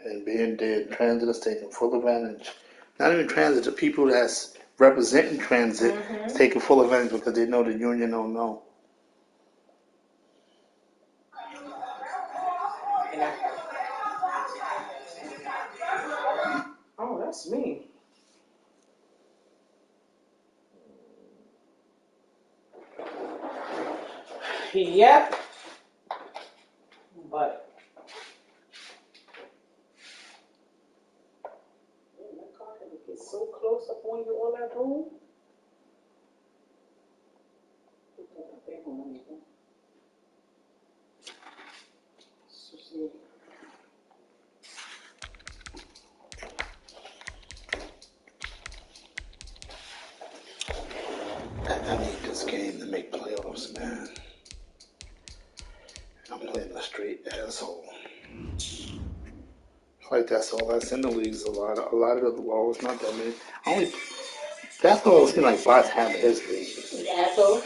and being dead. Transit is taking full advantage. Not even transit, the people that's representing transit is taking full advantage because they know the union don't know. Oh, that's me. Yep. But my car gets so close up on you all that room. I need this game to make playoffs, man. I'm playing a straight asshole. Like that's all that's in the leagues. A lot of the well, it's not that many. That's all it seems like bots have his league. Asshole.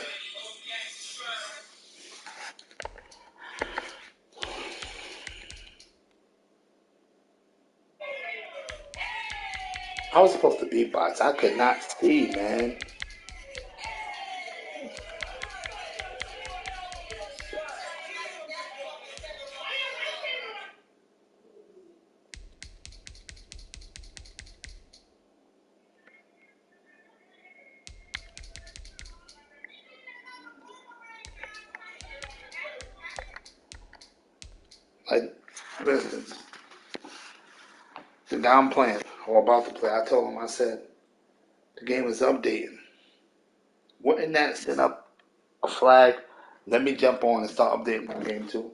I was supposed to be bots. I could not see, man. Like, listen, the guy I'm playing or about to play, I told him, I said, the game is updating. Wouldn't that send up a flag? Let me jump on and start updating my game too.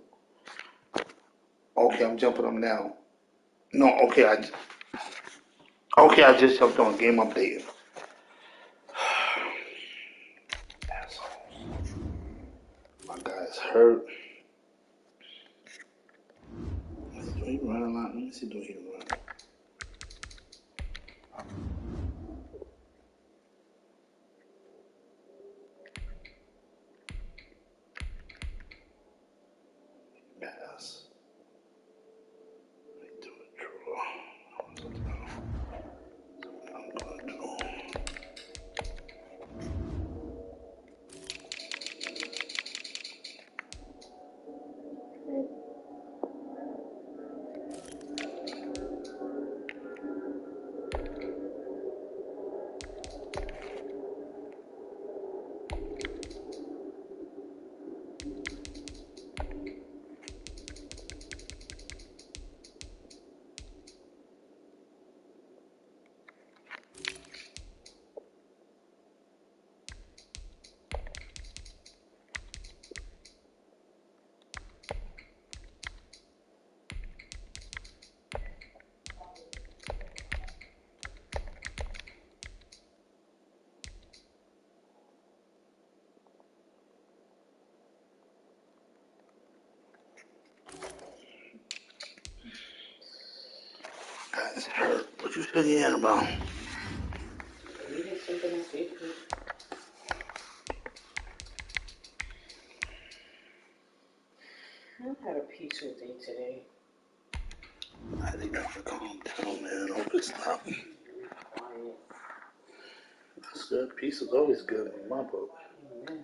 Okay, I'm jumping on now. No, okay, I just jumped on game updating. Assholes. My guy's hurt. Do he run a lot? Let me see, do he run? Pass. Let me do a draw. I'm gonna draw. Guy's hurt. What you said he had about? I've had a peaceful day today. I think I'm gonna calm down, man. Hope it's not. That's good. Peace is always good in my book. Amen.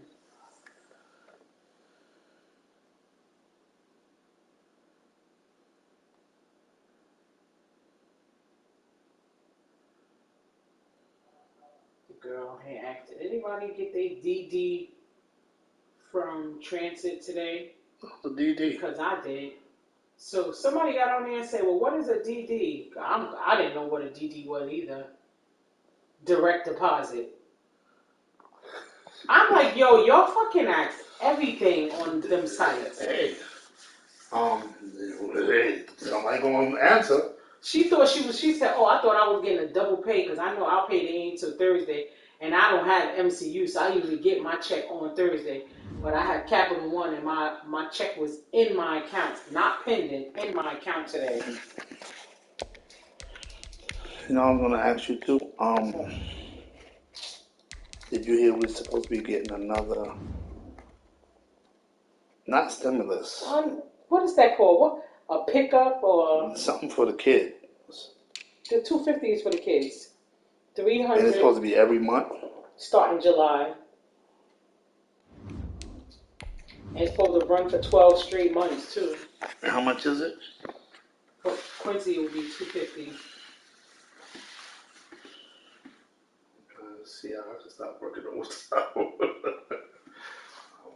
The girl had asked, did anybody get their DD from Transit today? The DD. Because I did. So somebody got on there and said, well, what is a DD? I didn't know what a DD was either. Direct deposit. I'm like, yo, y'all fucking ask everything on them sites. Hey, somebody gonna answer. She said, oh, I thought I was getting a double pay because I know I'll pay the ain't till Thursday and I don't have MCU, so I usually get my check on Thursday. But I had Capital One and my check was in my account, not pending, in my account today. You know, I'm gonna ask you too. Did you hear we're supposed to be getting another, not stimulus? What is that called? a pickup or something for the kid. the $250 is for the kids. And it's $300 supposed to be every month. starting July. And it's supposed to run for 12 straight months too. And how much is it? For Quincy, it would be $250. See, I have to stop working overtime.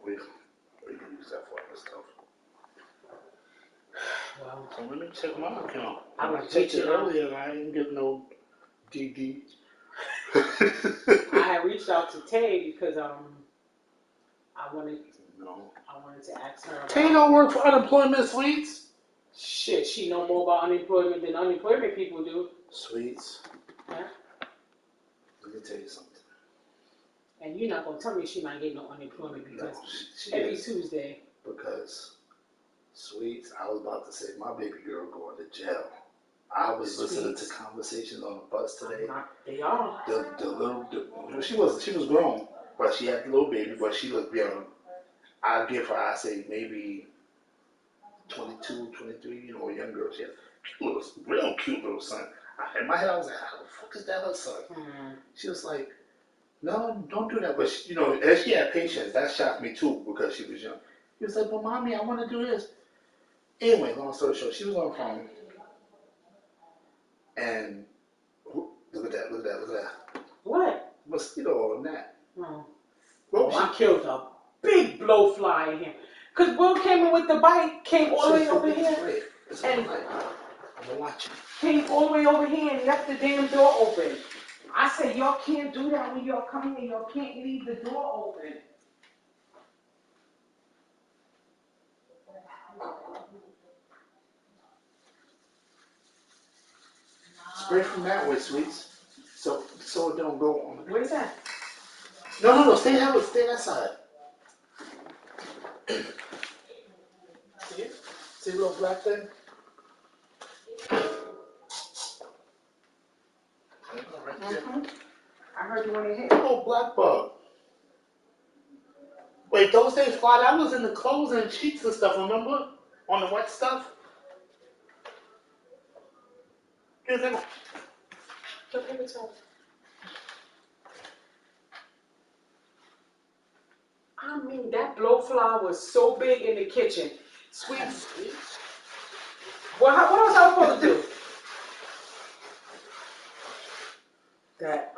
we can use that for other stuff. Well, So let me check my account. I I was checked it reaching out. earlier and I didn't get no DD. I had reached out to Tay because I wanted to ask her about. Tay don't work for unemployment Sweets. Shit, she know more about unemployment than unemployment people do. Sweets. Huh? Let me tell you something. And you're not gonna tell me she not getting no unemployment because she every is. Tuesday. Because Sweets, I was about to say my baby girl going to jail. I was listening to conversations on the bus today. They are. She was grown, but she had the little baby, but she looked young. I'd give her, I say maybe 22, 23, you know, a young girl. She had a real cute little son. In my head, I was like, how the fuck is that her son? Mm-hmm. She was like, no, don't do that. But she, you know, as she had patience, that shocked me too because she was young. He was like, but mommy, I want to do this. Anyway, long story short, she was on the phone. And look at that. What? Mosquito on that. Oh. I killed a big blowfly in here. Because Will came in with the bike, came all the way over here. And I'm watching. Came all the way over here and left the damn door open. I said, y'all can't do that when y'all come here. Y'all can't leave the door open. Spray from that way, Sweets. So it don't go on. Where's that? No. Stay that side. See it? See the little black thing? Mm-hmm. I heard you when it hit. Oh, black bug. Wait, those days fly. That was in the clothes and sheets and stuff. Remember? On the wet stuff. Give it. I mean, that blowfly was so big in the kitchen. Sweet. What else I was supposed to do? That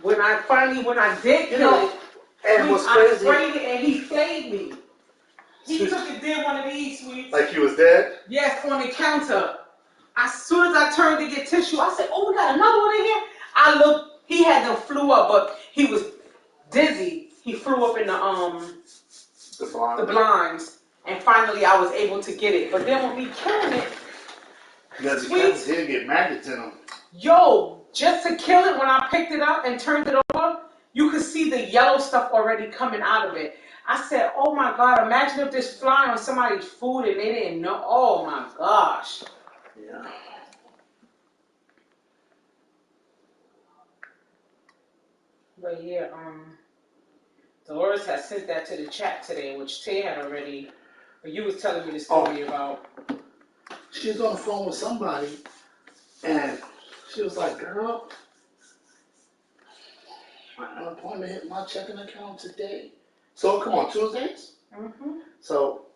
when I did kill it, and what's I crazy? sprayed it and he flayed me. He took and did one of these, Sweets. Like he was dead? Yes, on the counter. As soon as I turned to get tissue, I said, "Oh, we got another one in here." I looked. He had them flew up, but he was dizzy. He flew up in the blinds, and finally I was able to get it. But then when me killing it, because the cats did get maggots in them. Yo, just to kill it, when I picked it up and turned it over, you could see the yellow stuff already coming out of it. I said, "Oh my God! Imagine if this fly on somebody's food and they didn't know." Oh my gosh. Yeah. But yeah, Dolores has sent that to the chat today, which Tay had already. But you was telling me the story about. She was on the phone with somebody, and she was like, "Girl, my unemployment hit my checking account today." So come on, Tuesdays. Mm-hmm. So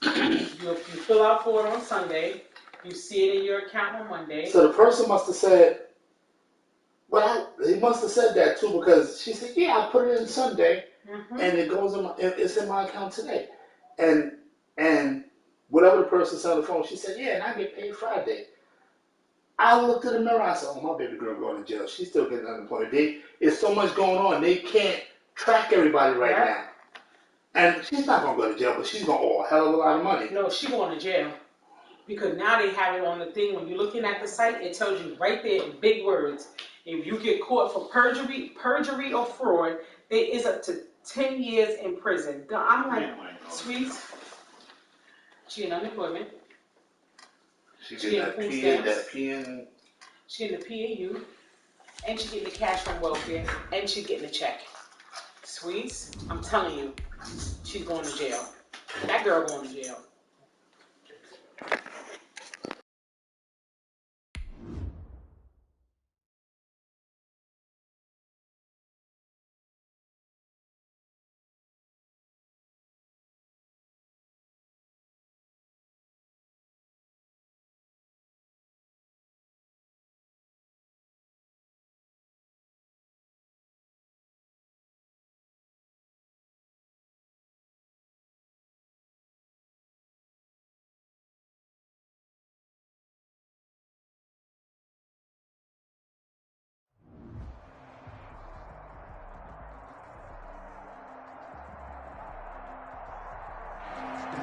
you fill out for it on Sunday. You see it in your account on Monday. So the person must have said, well, he must have said that too because she said, "Yeah, I put it in Sunday, and it goes in it's in my account today," and whatever the person said on the phone, she said, "Yeah, and I get paid Friday." I looked in the mirror. I said, "Oh, my baby girl going to jail. She's still getting unemployment. There's so much going on. They can't track everybody right now." And she's not going to go to jail, but she's going to owe a hell of a lot of money. No, she's going to jail. Because now they have it on the thing. When you're looking at the site, it tells you right there in big words. If you get caught for perjury or fraud, there is up to 10 years in prison. I'm like, Sweets, she in unemployment. She getting that PN. She getting the PAU. And she getting the cash from welfare. And she getting a check. Sweets, I'm telling you, she's going to jail. That girl going to jail.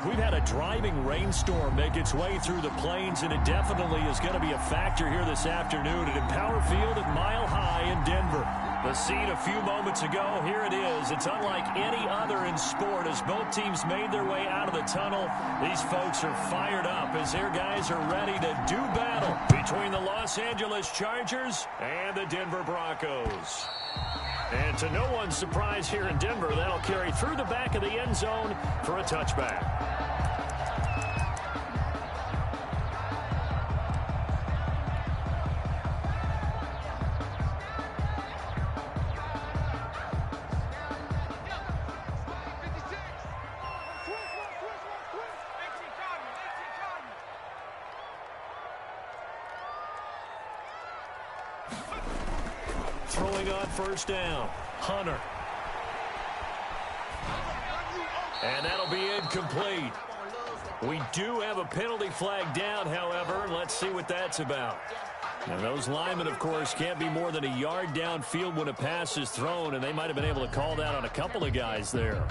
We've had a driving rainstorm make its way through the plains, and it definitely is going to be a factor here this afternoon at Empower Field at Mile High in Denver. The scene a few moments ago, here it is. It's unlike any other in sport as both teams made their way out of the tunnel. These folks are fired up as their guys are ready to do battle between the Los Angeles Chargers and the Denver Broncos. And to no one's surprise here in Denver, that'll carry through the back of the end zone for a touchback. Throwing on first down, Hunter. And that'll be incomplete. We do have a penalty flag down, however. Let's see what that's about. Now, those linemen, of course, can't be more than a yard downfield when a pass is thrown, and they might have been able to call that on a couple of guys there.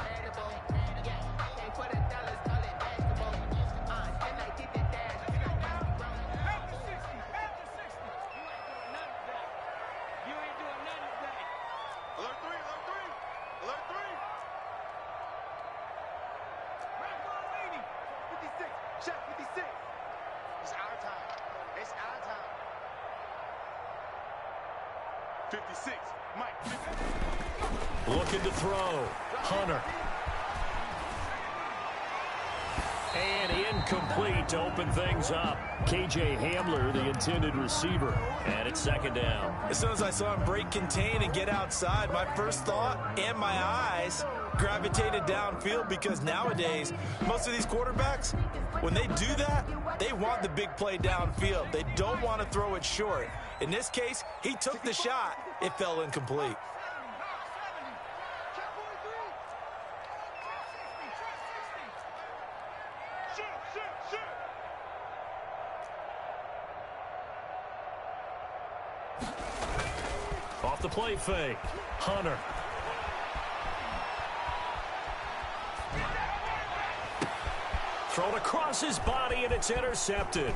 Looking to throw. Hunter. And incomplete to open things up. KJ Hamler, the intended receiver. And it's second down. As soon as I saw him break contain and get outside, my first thought and my eyes gravitated downfield, because nowadays, most of these quarterbacks, when they do that, they want the big play downfield. They don't want to throw it short. In this case, he took the shot. It fell incomplete. Off the play fake. Hunter. Thrown across his body, and it's intercepted.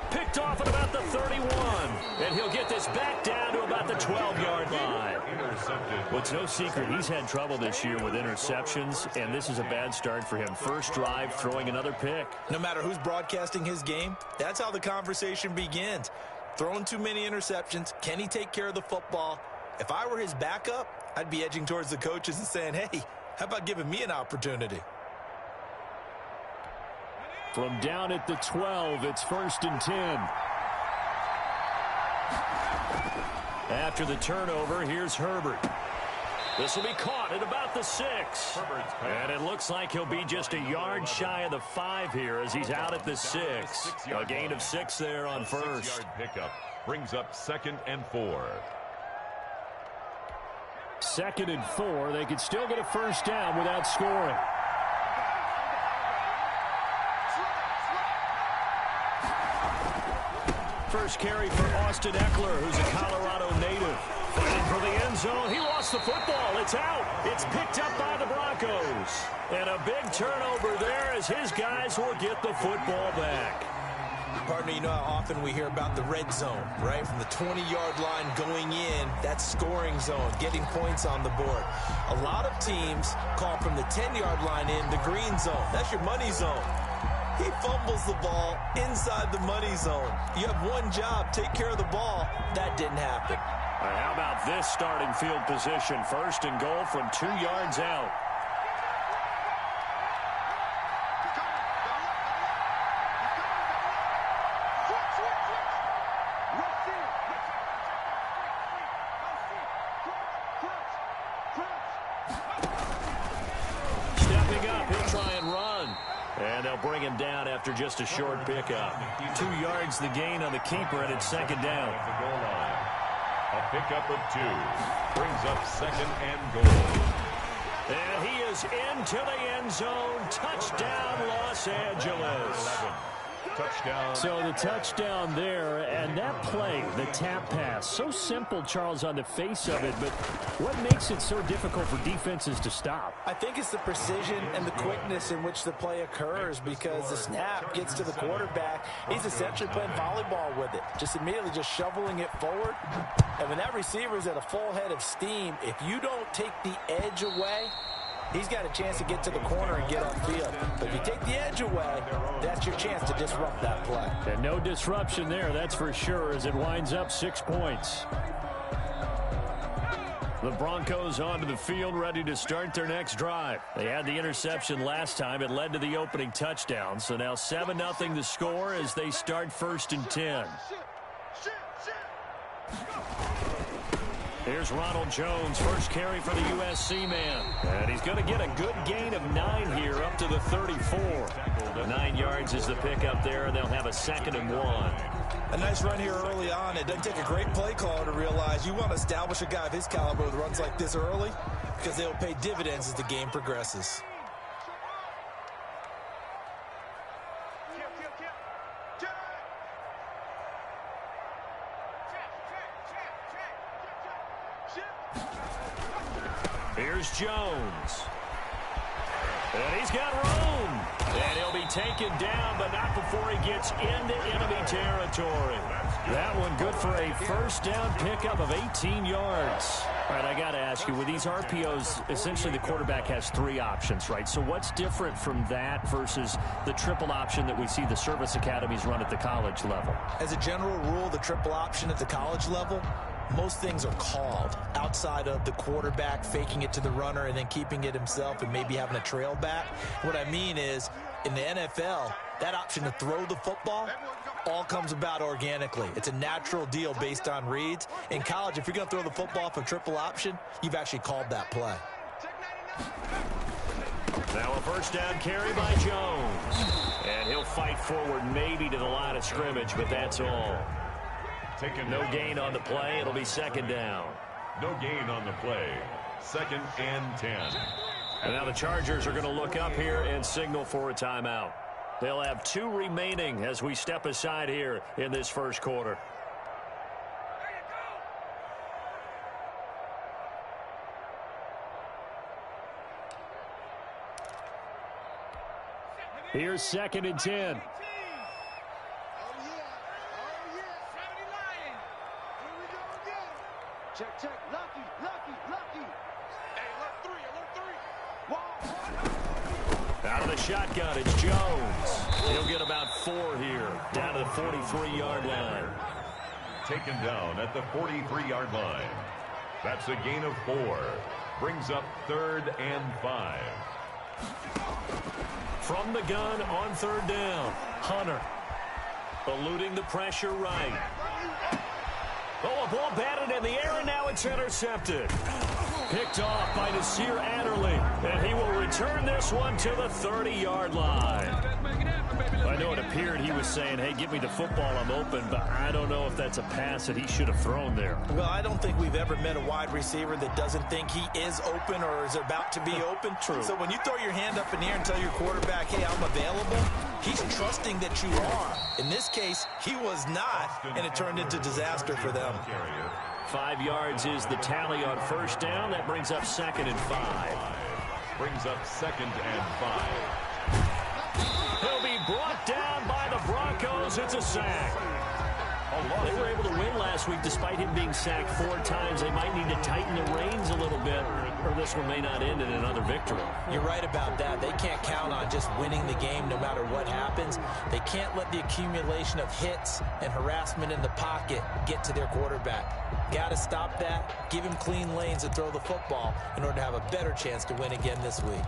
Picked off at about the 31. And he'll get this back down to about the 12-yard line. Well, it's no secret he's had trouble this year with interceptions, and this is a bad start for him. First drive, throwing another pick. No matter who's broadcasting his game, that's how the conversation begins. Throwing too many interceptions. Can he take care of the football? If I were his backup, I'd be edging towards the coaches and saying, hey, how about giving me an opportunity? From down at the 12, it's 1st and 10. After the turnover, here's Herbert. This will be caught at about the 6. And it looks like he'll be just a yard shy of the 5 here as he's out at the 6. A gain of 6 there on first. 6-yard pickup brings up 2nd and 4. 2nd and 4. They could still get a first down without scoring. First carry for Austin Eckler, who's a Colorado native. Fighting for the end zone. He lost the football. It's out. It's picked up by the Broncos. And a big turnover there as his guys will get the football back. Partner, you know how often we hear about the red zone, right? From the 20-yard line going in, that's scoring zone, getting points on the board. A lot of teams call from the 10-yard line in the green zone. That's your money zone. He fumbles the ball inside the money zone. You have one job, take care of the ball. That didn't happen. All right, how about this starting field position? 1st and goal from 2 yards out. And they'll bring him down after just a short pickup. 2 yards the gain on the keeper, and it's second down. At the goal line. A pickup of 2 brings up second and goal. And he is into the end zone. Touchdown, Los Angeles. Touchdown. So the touchdown there, and that play, the tap pass, so simple, Charles, on the face of it, but what makes it so difficult for defenses to stop? I think it's the precision and the quickness in which the play occurs, because the snap gets to the quarterback. He's essentially playing volleyball with it, just immediately just shoveling it forward. And when that receiver's at a full head of steam, if you don't take the edge away, he's got a chance to get to the corner and get upfield. But if you take the edge away, that's your chance to disrupt that play. And no disruption there, that's for sure, as it winds up 6 points. The Broncos onto the field, ready to start their next drive. They had the interception last time. It led to the opening touchdown. So now 7-0 the score as they start 1st and 10. Here's Ronald Jones, first carry for the USC man. And he's going to get a good gain of 9 here, up to the 34. 9 yards is the pickup there, and they'll have a 2nd and 1. A nice run here early on. It doesn't take a great play caller to realize you want to establish a guy of his caliber with runs like this early, because they'll pay dividends as the game progresses. Here's Jones. And he's got room. And he'll be taken down, but not before he gets into enemy territory. That one good for a first down pickup of 18 yards. All right, I got to ask you, with these RPOs, essentially the quarterback has 3 options, right? So what's different from that versus the triple option that we see the service academies run at the college level? As a general rule, the triple option at the college level, most things are called outside of the quarterback faking it to the runner and then keeping it himself and maybe having a trail back. What I mean is, in the NFL, that option to throw the football all comes about organically. It's a natural deal based on reads. In college, if you're going to throw the football off a triple option, you've actually called that play. Now a first down carry by Jones. And he'll fight forward maybe to the line of scrimmage, but that's all. No gain on the play. It'll be 2nd down. No gain on the play. 2nd and 10. And now the Chargers are going to look up here and signal for a timeout. They'll have 2 remaining as we step aside here in this first quarter. Here's 2nd and 10. Check, lucky. Hey, alert 3. Out of the shotgun, it's Jones. He'll get about 4 here, down to the 43-yard line. Taken down at the 43-yard line. That's a gain of 4. Brings up 3rd and 5. From the gun on 3rd down, Hunter eluding the pressure right. Oh, a ball batted in the air, and now it's intercepted. Picked off by Nasir Adderley, and he will return this one to the 30-yard line. I know it appeared he was saying, hey, give me the football, I'm open, but I don't know if that's a pass that he should have thrown there. Well, I don't think we've ever met a wide receiver that doesn't think he is open or is about to be open. True. So when you throw your hand up in the air and tell your quarterback, hey, I'm available, he's trusting that you are. In this case, he was not, and it turned into disaster for them. 5 yards is the tally on first down. That brings up 2nd and 5. Brings up 2nd and 5. He'll be brought down by the Broncos. It's a sack. They were able to win last week despite him being sacked 4 times. They might need to tighten the reins a little bit, or this one may not end in another victory. You're right about that. They can't count on just winning the game no matter what happens. They can't let the accumulation of hits and harassment in the pocket get to their quarterback. Got to stop that, give him clean lanes to throw the football in order to have a better chance to win again this week.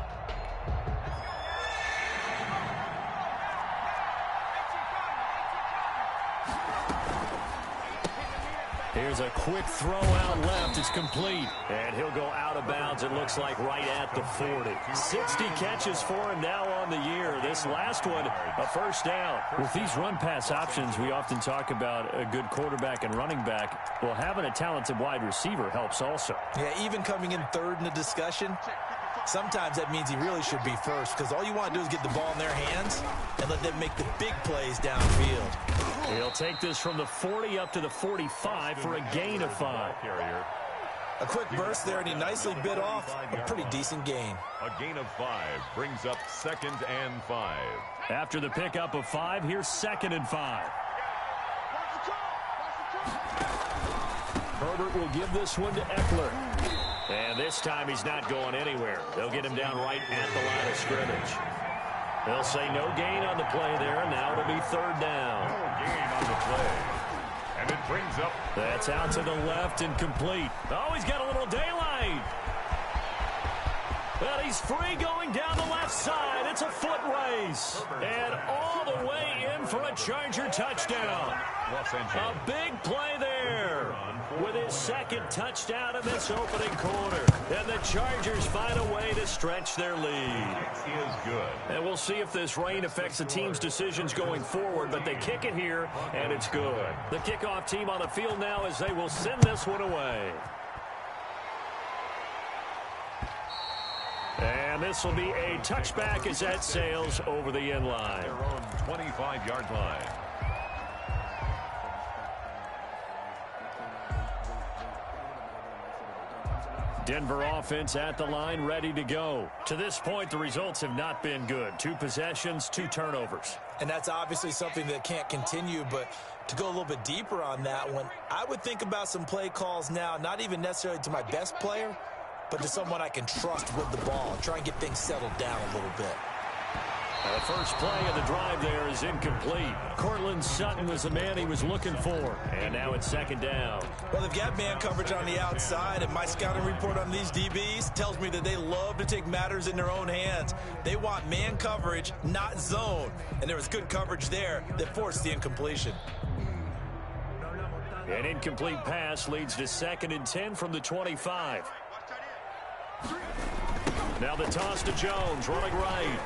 Here's a quick throw out left. It's complete. And he'll go out of bounds, it looks like, right at the 40. 60 catches for him now on the year. This last one, a first down. With these run-pass options, we often talk about a good quarterback and running back. Well, having a talented wide receiver helps also. Yeah, even coming in third in the discussion, sometimes that means he really should be first, because all you want to do is get the ball in their hands and let them make the big plays downfield. He'll take this from the 40 up to the 45 for a gain of 5. A quick burst there, and he nicely bit off a pretty decent gain. A gain of 5 brings up 2nd and 5. After the pickup of 5, here's 2nd and 5. Herbert will give this one to Eckler. And this time he's not going anywhere. They'll get him down right at the line of scrimmage. They'll say no gain on the play there, and now it'll be 3rd down. No gain on the play. And it brings up. That's out to the left and complete. Oh, he's got a little daylight. Well, he's free going down the left side. It's a foot race. And all the way in for a Charger touchdown. A big play there with his 2nd touchdown in this opening quarter. And the Chargers find a way to stretch their lead. It is good. And we'll see if this rain affects the team's decisions going forward, but they kick it here, and it's good. The kickoff team on the field now as they will send this one away. And this will be a touchback as that sails over the end line. Their own 25-yard line. Denver offense at the line, ready to go. To this point, the results have not been good. 2 possessions, 2 turnovers. And that's obviously something that can't continue, but to go a little bit deeper on that one, I would think about some play calls now, not even necessarily to my best player, but to someone I can trust with the ball. Try and get things settled down a little bit. The first play of the drive there is incomplete. Cortland Sutton was the man he was looking for. And now it's 2nd down. Well, they've got man coverage on the outside, and my scouting report on these DBs tells me that they love to take matters in their own hands. They want man coverage, not zone. And there was good coverage there that forced the incompletion. An incomplete pass leads to 2nd and 10 from the 25. Now the toss to Jones, running right.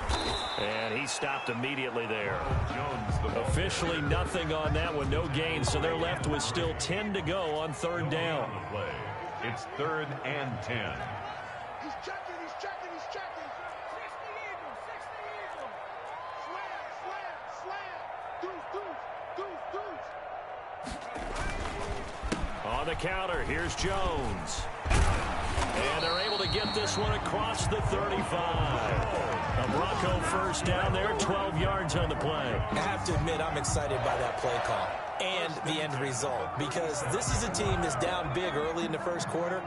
And he stopped immediately there. Jones, the officially nothing on that one, no gain. So they're left with still 10 to go on 3rd down. play. It's 3rd and 10. He's checking, he's checking, he's checking. 60 Eagles. Slam. Deuce. On the counter, here's Jones. And they're able to get this one across the 35. A Bronco first down there, 12 yards on the play. I have to admit, I'm excited by that play call and the end result, because this is a team that's down big early in the first quarter,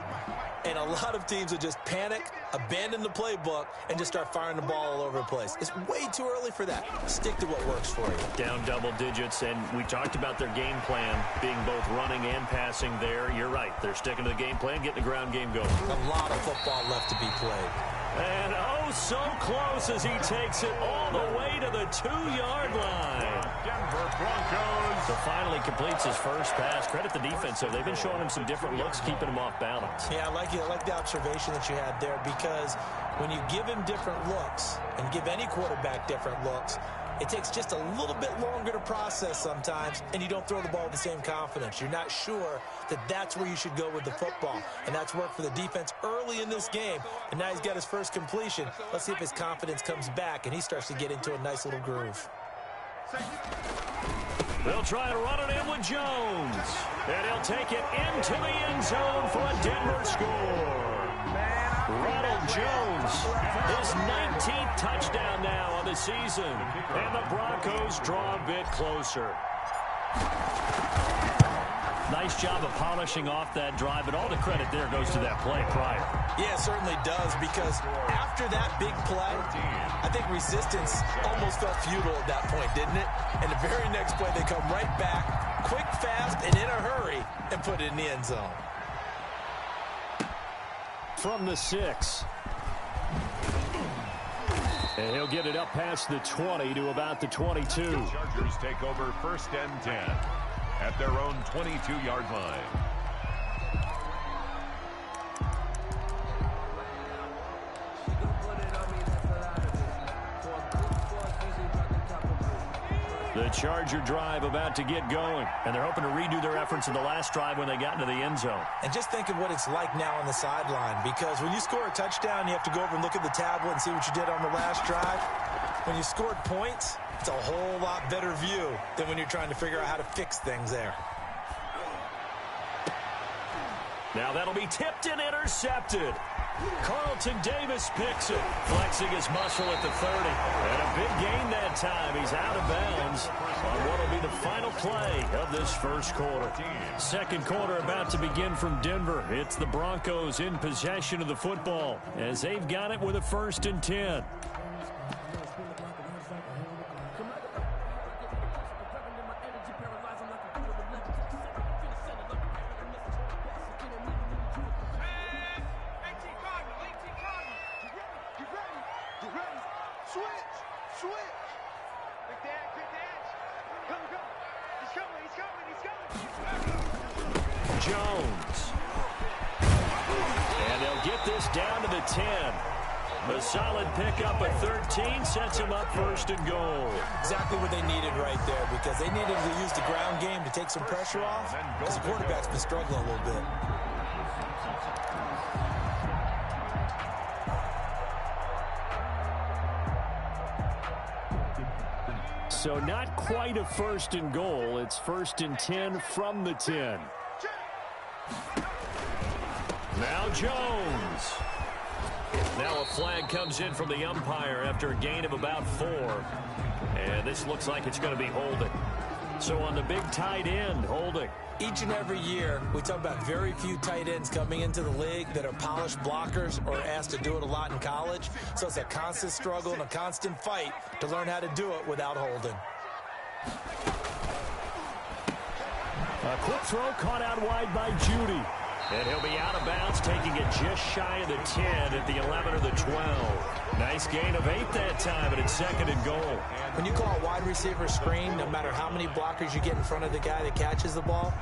and a lot of teams will just panic, abandon the playbook, and just start firing the ball all over the place. It's way too early for that. Stick to what works for you. Down double digits, and we talked about their game plan being both running and passing there. You're right. They're sticking to the game plan, getting the ground game going. A lot of football left to be played. And oh, so close as he takes it all the way to the 2-yard line. Denver Broncos. So finally completes his first pass. Credit the defense, though. They've been showing him some different looks, keeping him off balance. Yeah, I like the observation that you had there, because when you give him different looks and give any quarterback different looks, it takes just a little bit longer to process sometimes, and you don't throw the ball with the same confidence. You're not sure that that's where you should go with the football, and that's worked for the defense early in this game, and now he's got his first completion. Let's see if his confidence comes back and he starts to get into a nice little groove. They'll try to run it in with Jones, and he'll take it into the end zone for a Denver score. Ronald Jones, his 19th touchdown now on the season, and the Broncos draw a bit closer. Nice job of polishing off that drive, but all the credit there goes to that play prior. Yeah, it certainly does, because after that big play, I think resistance almost felt futile at that point, didn't it? And the very next play, they come right back, quick, fast, and in a hurry, and put it in the end zone. From the 6. And he'll get it up past the 20 to about the 22. Chargers take over 1st and 10. at their own 22-yard line. The Charger drive about to get going, and they're hoping to redo their efforts in the last drive when they got into the end zone. And just think of what it's like now on the sideline, because when you score a touchdown, you have to go over and look at the tablet and see what you did on the last drive. When you scored points, it's a whole lot better view than when you're trying to figure out how to fix things there. Now that'll be tipped and intercepted. Carlton Davis picks it, flexing his muscle at the 30. And a big gain that time. He's out of bounds on what will be the final play of this first quarter. Second quarter about to begin from Denver. It's the Broncos in possession of the football as they've got it with a 1st and 10. Jones. And they'll get this down to the 10. A solid pickup at 13 sets him up 1st and goal. Exactly what they needed right there, because they needed to use the ground game to take some pressure off, because the quarterback's been struggling a little bit. So not quite a 1st and goal. It's 1st and 10 from the 10. Now Jones. Now a flag comes in from the umpire after a gain of about 4. And this looks like it's going to be holding. So on the big tight end, holding. Each and every year, we talk about very few tight ends coming into the league that are polished blockers or asked to do it a lot in college. So it's a constant struggle and a constant fight to learn how to do it without holding. A quick throw caught out wide by Judy. And he'll be out of bounds, taking it just shy of the 10 at the 11 or the 12. Nice gain of 8 that time, and it's 2nd and goal. When you call a wide receiver screen, no matter how many blockers you get in front of the guy that catches the ball,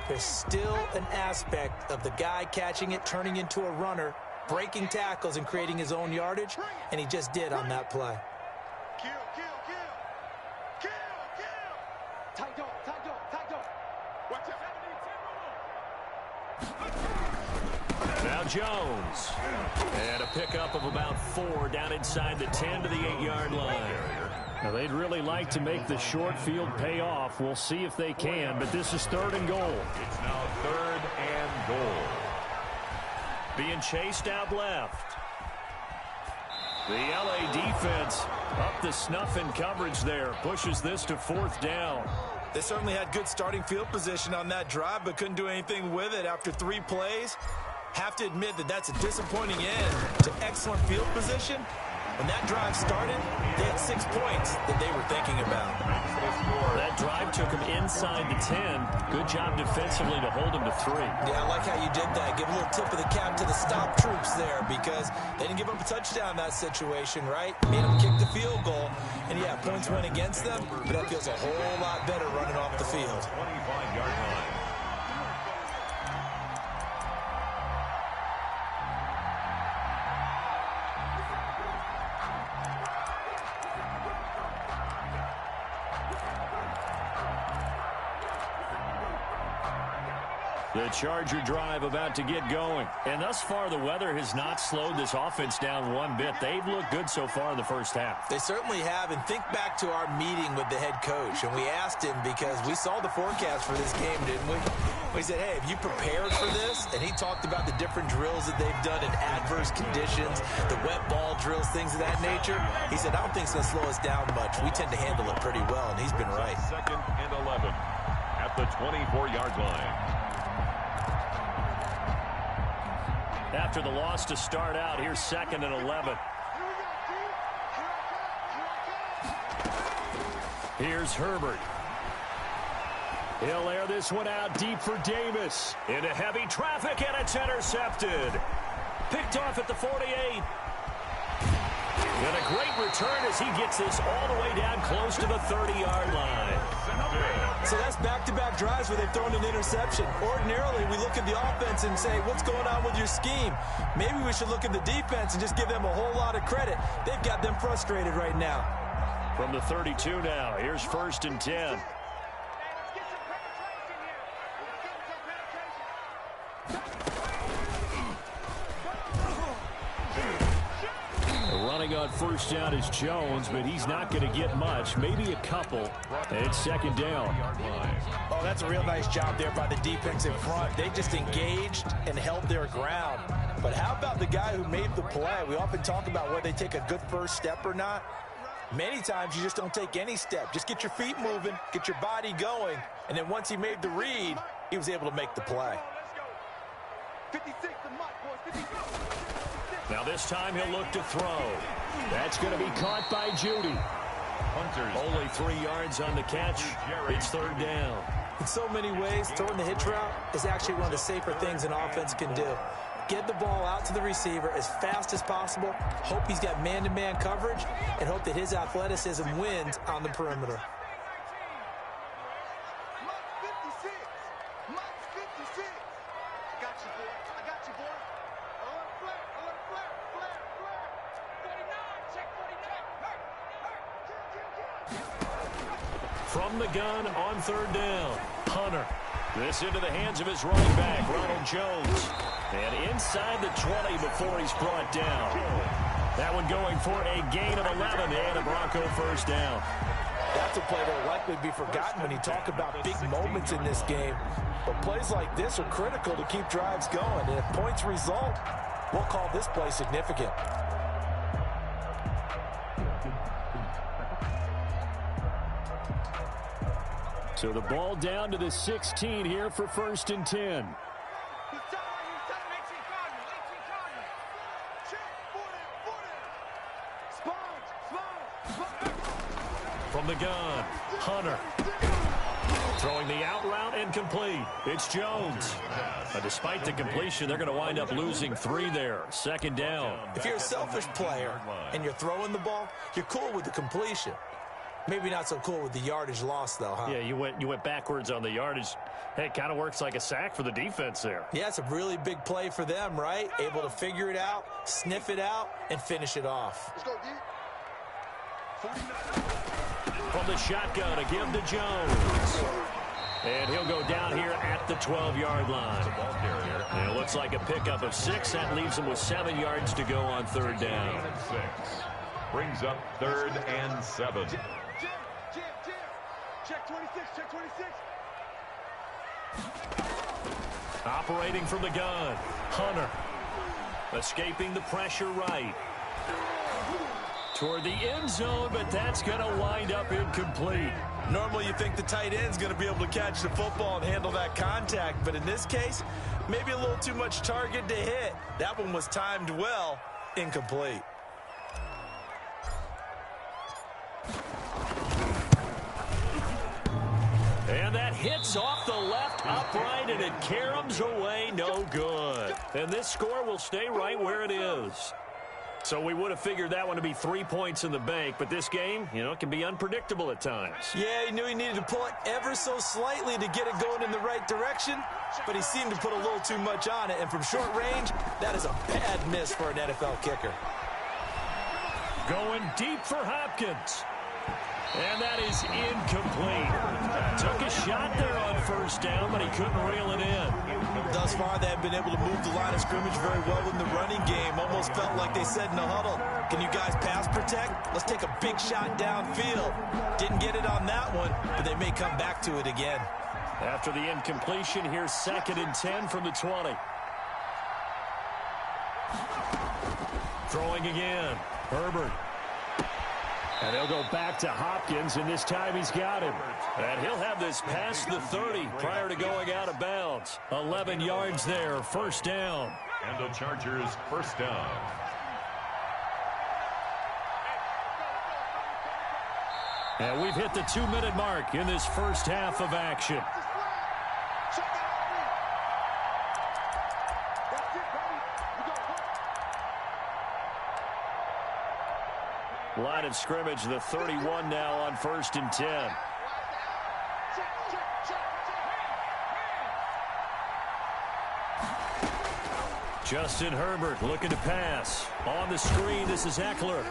there's still an aspect of the guy catching it, turning into a runner, breaking tackles and creating his own yardage, and he just did on that play. Kill, kill, kill. Kill, kill. Tight dog, tight dog, tight dog. Watch out. Now Jones. And a pickup of about 4 down inside the 10 to the 8-yard line. Now they'd really like to make the short field pay off. We'll see if they can, but this is 3rd and goal. It's now 3rd and goal. Being chased out left. The LA defense up the snuff in coverage there. Pushes this to 4th down. They certainly had good starting field position on that drive, but couldn't do anything with it after 3 plays. Have to admit that that's a disappointing end to excellent field position. When that drive started, they had 6 points that they were thinking about. That drive took them inside the 10. Good job defensively to hold them to 3. Yeah, I like how you did that. Give a little tip of the cap to the stop troops there, because they didn't give up a touchdown in that situation, right? Made them kick the field goal. And yeah, points went against them, but that feels a whole lot better running off the field. 25-yard line. The Charger drive about to get going. And thus far, the weather has not slowed this offense down one bit. They've looked good so far in the first half. They certainly have. And think back to our meeting with the head coach. And we asked him, because we saw the forecast for this game, didn't we? We said, hey, have you prepared for this? And he talked about the different drills that they've done in adverse conditions, the wet ball drills, things of that nature. He said, I don't think it's going to slow us down much. We tend to handle it pretty well, and he's been right. 2nd and 11 at the 24-yard line. After the loss to start out, here's 2nd and 11. Here's Herbert. He'll air this one out deep for Davis. Into heavy traffic, and it's intercepted. Picked off at the 48. And a great return as he gets this all the way down close to the 30-yard line. So that's back-to-back drives where they've thrown an interception. Ordinarily, we look at the offense and say, what's going on with your scheme? Maybe we should look at the defense and just give them a whole lot of credit. They've got them frustrated right now. From the 32 now, here's 1st and 10. Running on 1st down is Jones, but he's not going to get much, maybe a couple. And it's 2nd down. Oh, that's a real nice job there by the defense in front. They just engaged and held their ground. But how about the guy who made the play? We often talk about whether they take a good first step or not. Many times you just don't take any step. Just get your feet moving, get your body going, and then once he made the read, he was able to make the play. 56 to Mike, boys. 56. Now this time he'll look to throw. That's going to be caught by Judy. Only 3 yards on the catch. It's 3rd down. In so many ways, throwing the hitch route is actually one of the safer things an offense can do. Get the ball out to the receiver as fast as possible, hope he's got man-to-man coverage, and hope that his athleticism wins on the perimeter. Mike's 56. Mike's 56. I got you, boy. I got you, boy. I want a flare. I want a flare. Flare, flare. 49. Check 49. From the gun on 3rd down, Hunter. This into the hands of his running back, Ronald Jones. And inside the 20 before he's brought down. That one going for a gain of 11 and a Bronco 1st down. That's a play that will likely be forgotten when you talk about big moments in this game. But plays like this are critical to keep drives going. And if points result, we'll call this play significant. So the ball down to the 16 here for 1st and 10. From the gun, Hunter. Throwing the out route and complete. It's Jones. Despite the completion, they're going to wind up losing 3 there. 2nd down. If you're a selfish player and you're throwing the ball, you're cool with the completion. Maybe not so cool with the yardage loss, though, huh? Yeah, you went backwards on the yardage. Hey, it kind of works like a sack for the defense there. Yeah, it's a really big play for them, right? Able to figure it out, sniff it out, and finish it off. Let's go, D. 49. From the shotgun, a give to Jones. And he'll go down here at the 12-yard line. And it looks like a pickup of 6. That leaves him with 7 yards to go on 3rd down. 6 brings up 3rd and 7. Jim. Check 26, check 26. Operating from the gun, Hunter. Escaping the pressure right. Toward the end zone, but that's going to wind up incomplete. Normally you think the tight end's going to be able to catch the football and handle that contact, but in this case, maybe a little too much target to hit. That one was timed well, incomplete. And that hits off the left upright, and it caroms away, no good. And this score will stay right where it is. So we would have figured that one to be 3 points in the bank, but this game, it can be unpredictable at times. Yeah, he knew he needed to pull it ever so slightly to get it going in the right direction, but he seemed to put a little too much on it, and from short range, that is a bad miss for an NFL kicker. Going deep for Hopkins. And that is incomplete. Took a shot there on 1st down, but he couldn't reel it in. Thus far, they have been able to move the line of scrimmage very well in the running game. Almost felt like they said in the huddle, can you guys pass protect? Let's take a big shot downfield. Didn't get it on that one, but they may come back to it again. After the incompletion, here's 2nd and 10 from the 20. Throwing again, Herbert. And they'll go back to Hopkins, and this time he's got him. And he'll have this past the 30 prior to going out of bounds. 11 yards there, 1st down. And the Chargers 1st down. And we've hit the 2-minute mark in this first half of action. Line of scrimmage, the 31 now on 1st and 10. Justin Herbert looking to pass. On the screen, this is Eckler.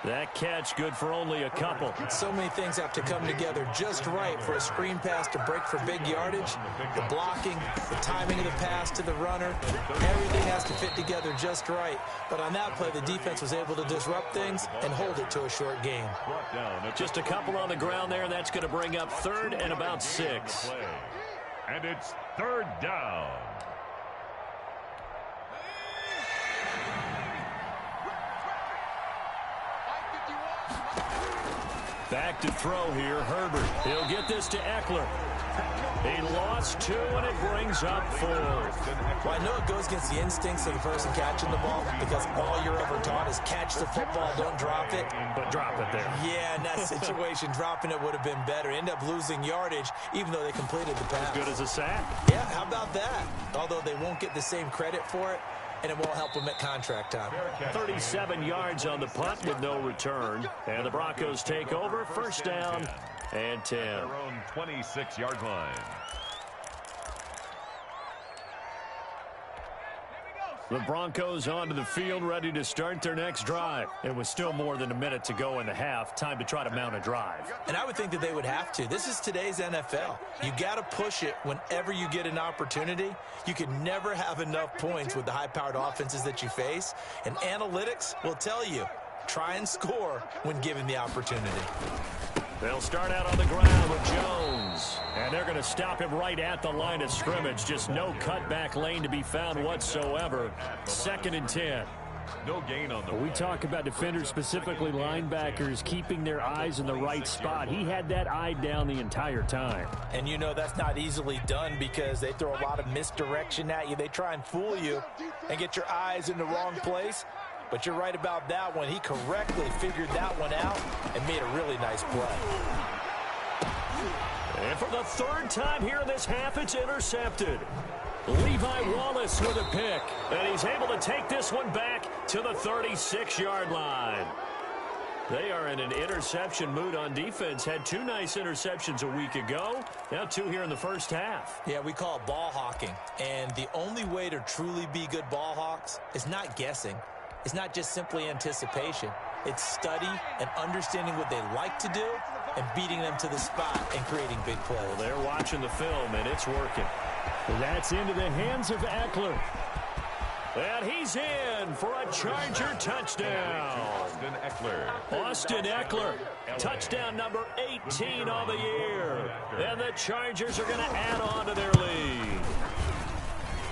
That catch good for only a couple. So many things have to come together just right for a screen pass to break for big yardage. The blocking, the timing of the pass to the runner, everything has to fit together just right. But on that play, the defense was able to disrupt things and hold it to a short gain. Just a couple on the ground there. That's going to bring up 3rd and about 6. And it's 3rd down. Back to throw here, Herbert. He'll get this to Eckler. He lost 2, and it brings up 4. Well, I know it goes against the instincts of the person catching the ball because all you're ever taught is catch the football, don't drop it. But drop it there. Yeah, in that situation, dropping it would have been better. End up losing yardage, even though they completed the pass. As good as a sack. Yeah, how about that? Although they won't get the same credit for it, and it won't help them at contract time. 37 yards on the punt with no return. And the Broncos take over, 1st down and 10. Their own 26-yard line. The Broncos onto the field, ready to start their next drive. It was still more than a minute to go in the half. Time to try to mount a drive. And I would think that they would have to. This is today's NFL. You got to push it whenever you get an opportunity. You can never have enough points with the high-powered offenses that you face. And analytics will tell you, try and score when given the opportunity. They'll start out on the ground with Jones. And they're going to stop him right at the line of scrimmage. Just no cutback lane to be found whatsoever. 2nd and 10. No gain on the We talk about defenders, specifically linebackers, keeping their eyes in the right spot. He had that eye down the entire time. And you know that's not easily done because they throw a lot of misdirection at you. They try and fool you and get your eyes in the wrong place. But you're right about that one. He correctly figured that one out and made a really nice play. And for the 3rd time here in this half, it's intercepted. Levi Wallace with a pick. And he's able to take this one back to the 36-yard line. They are in an interception mood on defense. Had 2 nice interceptions a week ago. Now 2 here in the first half. Yeah, we call it ball hawking. And the only way to truly be good ball hawks is not guessing. It's not just simply anticipation. It's study and understanding what they like to do and beating them to the spot and creating big plays. Well, they're watching the film, and it's working. That's into the hands of Eckler. And he's in for a Charger touchdown. Austin Eckler, touchdown number 18 on the year. And the Chargers are going to add on to their lead.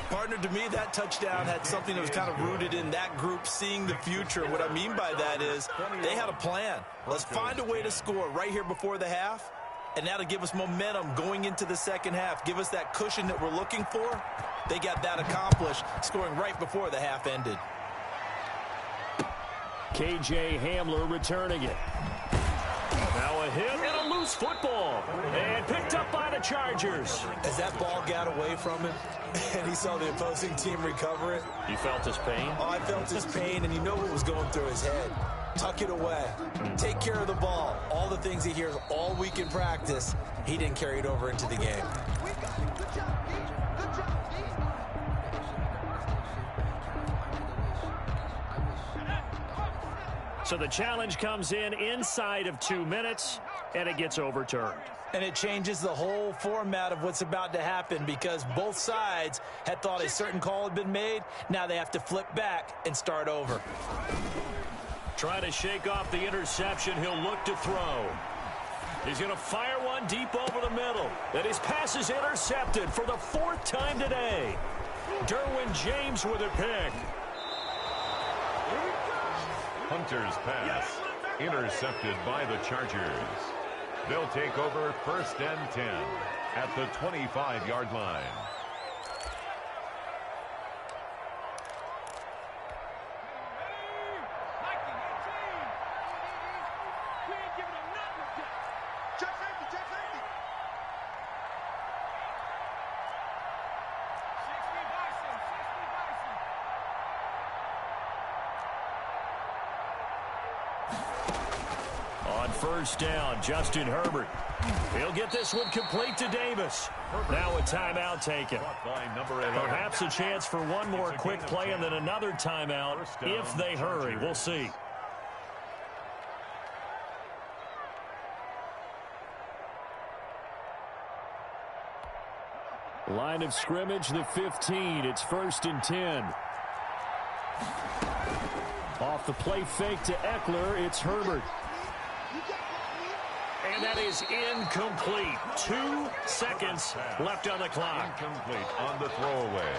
Partner, to me, that touchdown had something that was kind of rooted in that group seeing the future. What I mean by that is they had a plan. Let's find a way to score right here before the half, and that'll give us momentum going into the second half. Give us that cushion that we're looking for. They got that accomplished, scoring right before the half ended. K.J. Hamler returning it. Now a hit and a loose football. And picked up by the Chargers. As that ball got away from him and he saw the opposing team recover it. You felt his pain? Oh, I felt his pain, and you know what was going through his head. Tuck it away. Take care of the ball. All the things he hears all week in practice, he didn't carry it over into the game. So the challenge comes in inside of 2 minutes, and it gets overturned. And it changes the whole format of what's about to happen because both sides had thought a certain call had been made. Now they have to flip back and start over. Trying to shake off the interception. He'll look to throw. He's going to fire one deep over the middle. And his pass is intercepted for the 4th time today. Derwin James with a pick. Hunter's pass intercepted by the Chargers. They'll take over 1st and 10 at the 25-yard line. first down. Justin Herbert. He'll get this one complete to Davis. Now a timeout taken. Perhaps a chance for one more quick play and then another timeout if they hurry. We'll see. Line of scrimmage, the 15. It's 1st and 10. Off the play fake to Eckler, it's Herbert. And that is incomplete. 2 seconds left on the clock. Incomplete on the throwaway.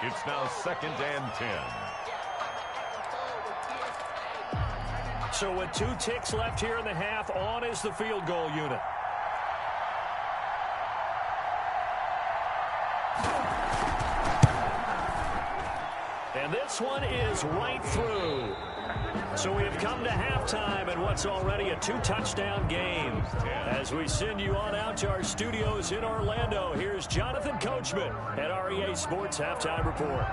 It's now 2nd and 10. So with 2 ticks left here in the half, on is the field goal unit. And this one is right through. So we have come to halftime in what's already a 2-touchdown game. As we send you on out to our studios in Orlando, here's Jonathan Coachman at REA Sports Halftime Report.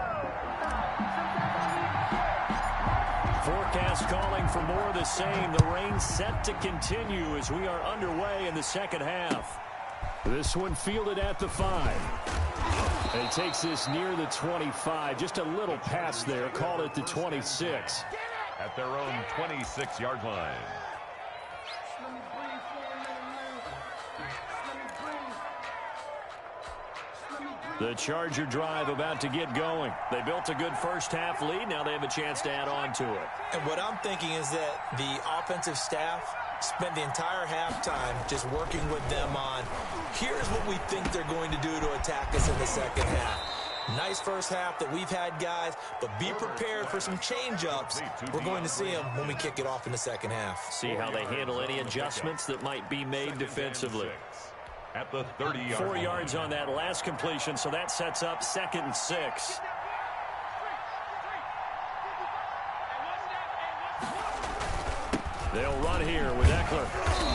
Forecast calling for more of the same. The rain set to continue as we are underway in the second half. This one fielded at the 5. And he takes this near the 25. Just a little pass there. Called it the 26. At their own 26-yard line. The Charger drive about to get going. They built a good first half lead. Now they have a chance to add on to it. And what I'm thinking is that the offensive staff spent the entire halftime just working with them on, here's what we think they're going to do to attack us in the second half. Nice first half that we've had, guys, but be prepared for some change-ups. We're going to see them when we kick it off in the second half. See how they handle any adjustments that might be made defensively. At the 30-yard 4 yards on that last completion, so that sets up 2nd and 6. They'll run here with Eckler.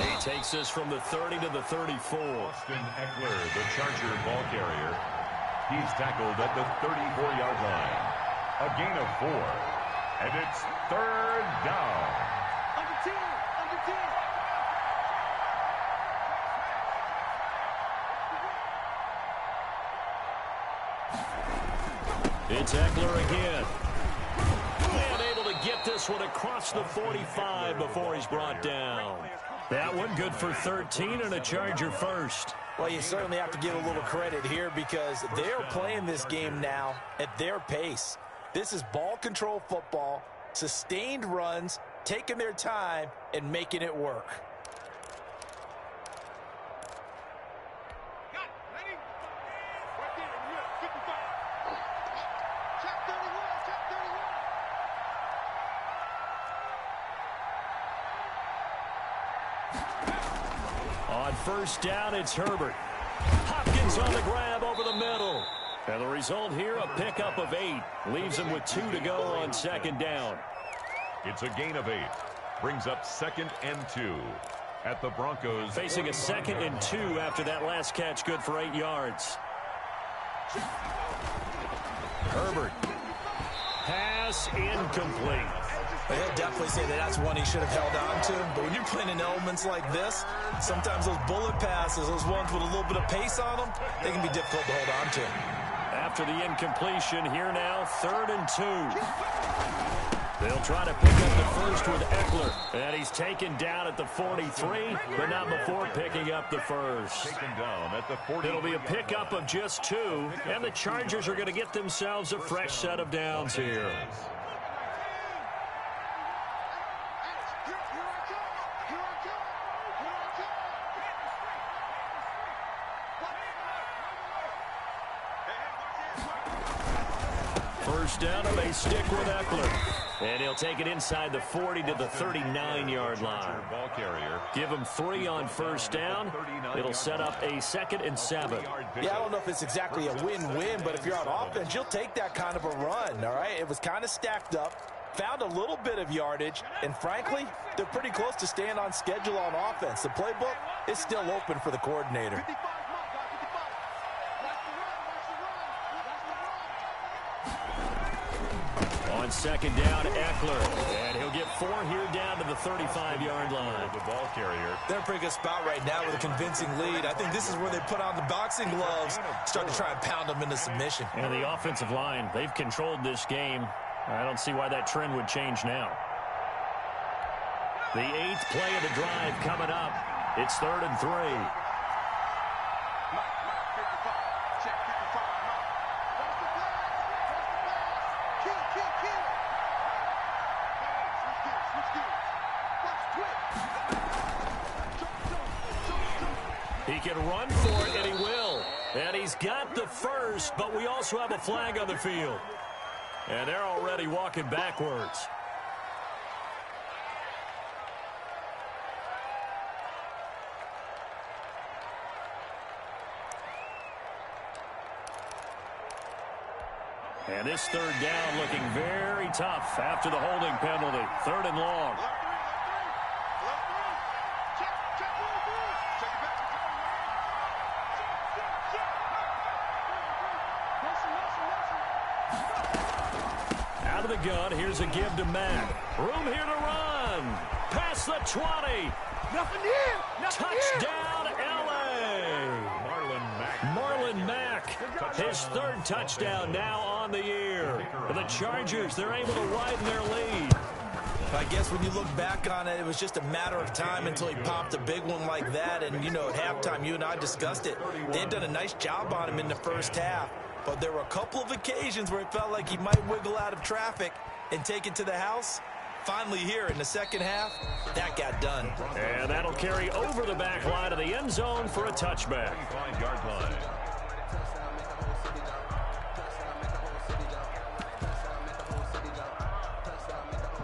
He takes this from the 30 to the 34. Austin Eckler, the Charger ball carrier. He's tackled at the 34-yard line. A gain of 4. And it's 3rd down. Under 10, under 10. It's Eckler again. And able to get this one across the 45 before he's brought down. That one good for 13 and a Charger first. Well, you certainly have to give a little credit here because they're playing this game now at their pace. This is ball control football, sustained runs, taking their time, and making it work. On first down, it's Herbert. Hopkins on the grab over the middle. And the result here, a pickup of 8. Leaves him with 2 to go on 2nd down. It's a gain of 8. Brings up 2nd and 2. At the Broncos. Facing a 2nd and 2 after that last catch, good for 8 yards. Herbert. Pass incomplete. They'll definitely say that that's one he should have held on to. But when you're playing in elements like this, sometimes those bullet passes, those ones with a little bit of pace on them, they can be difficult to hold on to. After the incompletion, here now, 3rd and 2. They'll try to pick up the first with Eckler. And he's taken down at the 43, but not before picking up the first. Taken down at the 40. It'll be a pickup of just 2, and the Chargers are going to get themselves a fresh set of downs here. First down, and they stick with Eckler. And he'll take it inside the 40 to the 39-yard line. Ball carrier. Give him 3 on first down. It'll set up a 2nd and 7. Yeah, I don't know if it's exactly a win-win, but if you're on offense, you'll take that kind of a run, all right? It was kind of stacked up, found a little bit of yardage, and frankly, they're pretty close to staying on schedule on offense. The playbook is still open for the coordinator. On second down, Eckler. And he'll get 4 here down to the 35-yard line. The ball carrier. They're in a pretty good spot right now with a convincing lead. I think this is where they put on the boxing gloves, start to try and pound them into submission. And the offensive line, they've controlled this game. I don't see why that trend would change now. The 8th play of the drive coming up. It's 3rd and 3. He can run for it, and he will. And he's got the first, but we also have a flag on the field. And they're already walking backwards. And this 3rd down looking very tough after the holding penalty. 3rd and long. Out of the gun, here's a give to Mack. Room here to run. Past the 20. Nothing here. Touchdown, L.A. Marlon Mack, his 3rd touchdown now on the year. For the Chargers, they're able to widen their lead. I guess when you look back on it, it was just a matter of time until he popped a big one like that. And, you know, at halftime, you and I discussed it. They had done a nice job on him in the first half. But there were a couple of occasions where it felt like he might wiggle out of traffic and take it to the house. Finally here in the second half, that got done. And that'll carry over the back line of the end zone for a touchback. 25-yard line.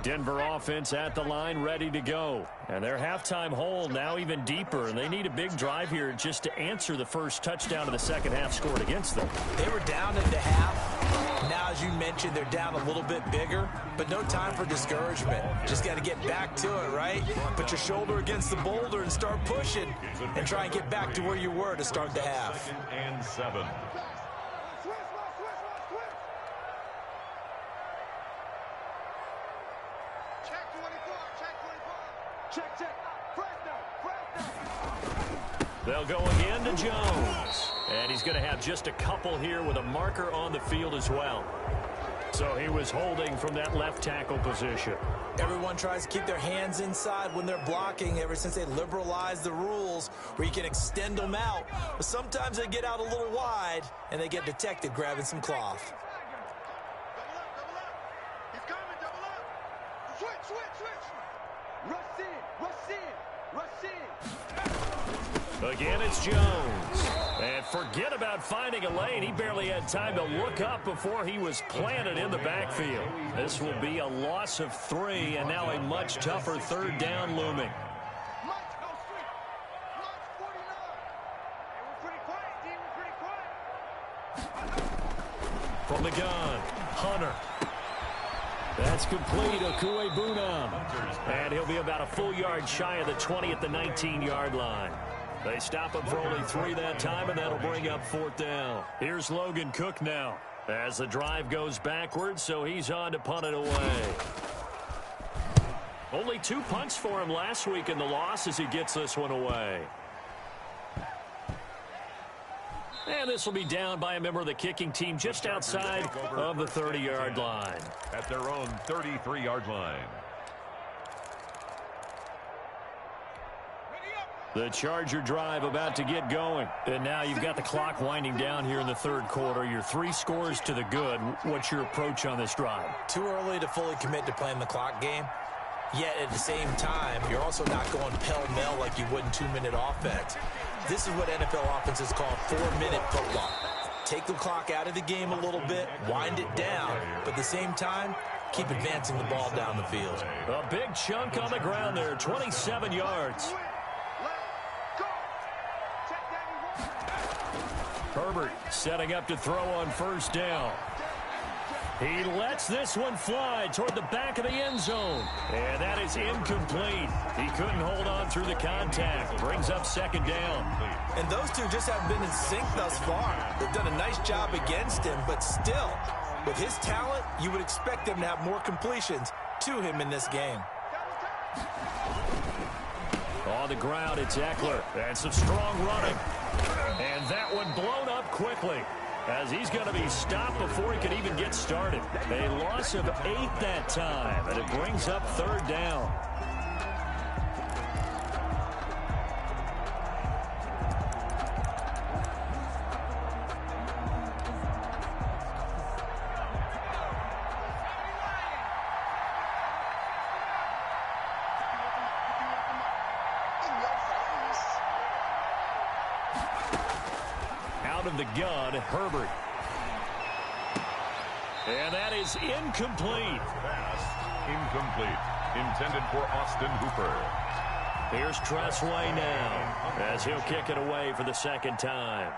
Denver offense at the line, ready to go. And their halftime hole now even deeper, and they need a big drive here just to answer the first touchdown of the second half scored against them. They were down at the half. Now, as you mentioned, they're down a little bit bigger, but no time for discouragement. Just got to get back to it, right? Put your shoulder against the boulder and start pushing and try and get back to where you were to start the half. 2nd and 7. They'll go again to Jones. And he's going to have just a couple here with a marker on the field as well. So he was holding from that left tackle position. Everyone tries to keep their hands inside when they're blocking ever since they liberalized the rules where you can extend them out. But sometimes they get out a little wide and they get detected grabbing some cloth. He's coming, double up. Switch. Rush in. Again, it's Jones. And forget about finding a lane. He barely had time to look up before he was planted in the backfield. This will be a loss of 3, and now a much tougher 3rd down looming. From the gun, Hunter. That's complete, Okuebunam. And he'll be about a full yard shy of the 20 at the 19-yard line. They stop him for only 3 that time, and that'll bring up 4th down. Here's Logan Cook now as the drive goes backwards, so he's on to punt it away. Only 2 punts for him last week in the loss as he gets this one away. And this will be down by a member of the kicking team just outside of the 30-yard line. At their own 33-yard line. The Charger drive about to get going. And now you've got the clock winding down here in the 3rd quarter. You're 3 scores to the good. What's your approach on this drive? Too early to fully commit to playing the clock game. Yet at the same time, you're also not going pell-mell like you would in 2-minute offense. This is what NFL offenses call 4-minute football. Take the clock out of the game a little bit, wind it down, but at the same time, keep advancing the ball down the field. A big chunk on the ground there, 27 yards. Herbert setting up to throw on 1st down. He lets this one fly toward the back of the end zone. And that is incomplete. He couldn't hold on through the contact. Brings up 2nd down. And those two just haven't been in sync thus far. They've done a nice job against him, but still, With his talent, you would expect him to have more completions to him in this game. On the ground, it's Eckler. And some strong running. And that one blown up quickly, as he's going to be stopped before he could even get started. A loss of 8 that time, and it brings up 3rd down. Out of the gun, Herbert. And that is incomplete. Pass incomplete. Intended for Austin Hooper. Here's Tressway now, as he'll kick it away for the 2nd time.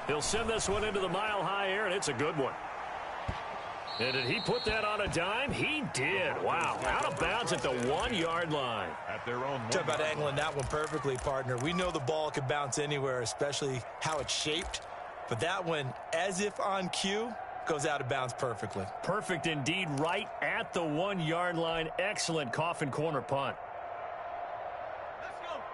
He'll send this one into the mile-high air, and it's a good one. And did he put that on a dime? He did. Wow. Out of bounds at the 1-yard line. At their own. Talk about angling that one perfectly, partner. We know the ball can bounce anywhere, especially how it's shaped. But that one, as if on cue, goes out of bounds perfectly. Perfect indeed, right at the 1-yard line. Excellent coffin corner punt.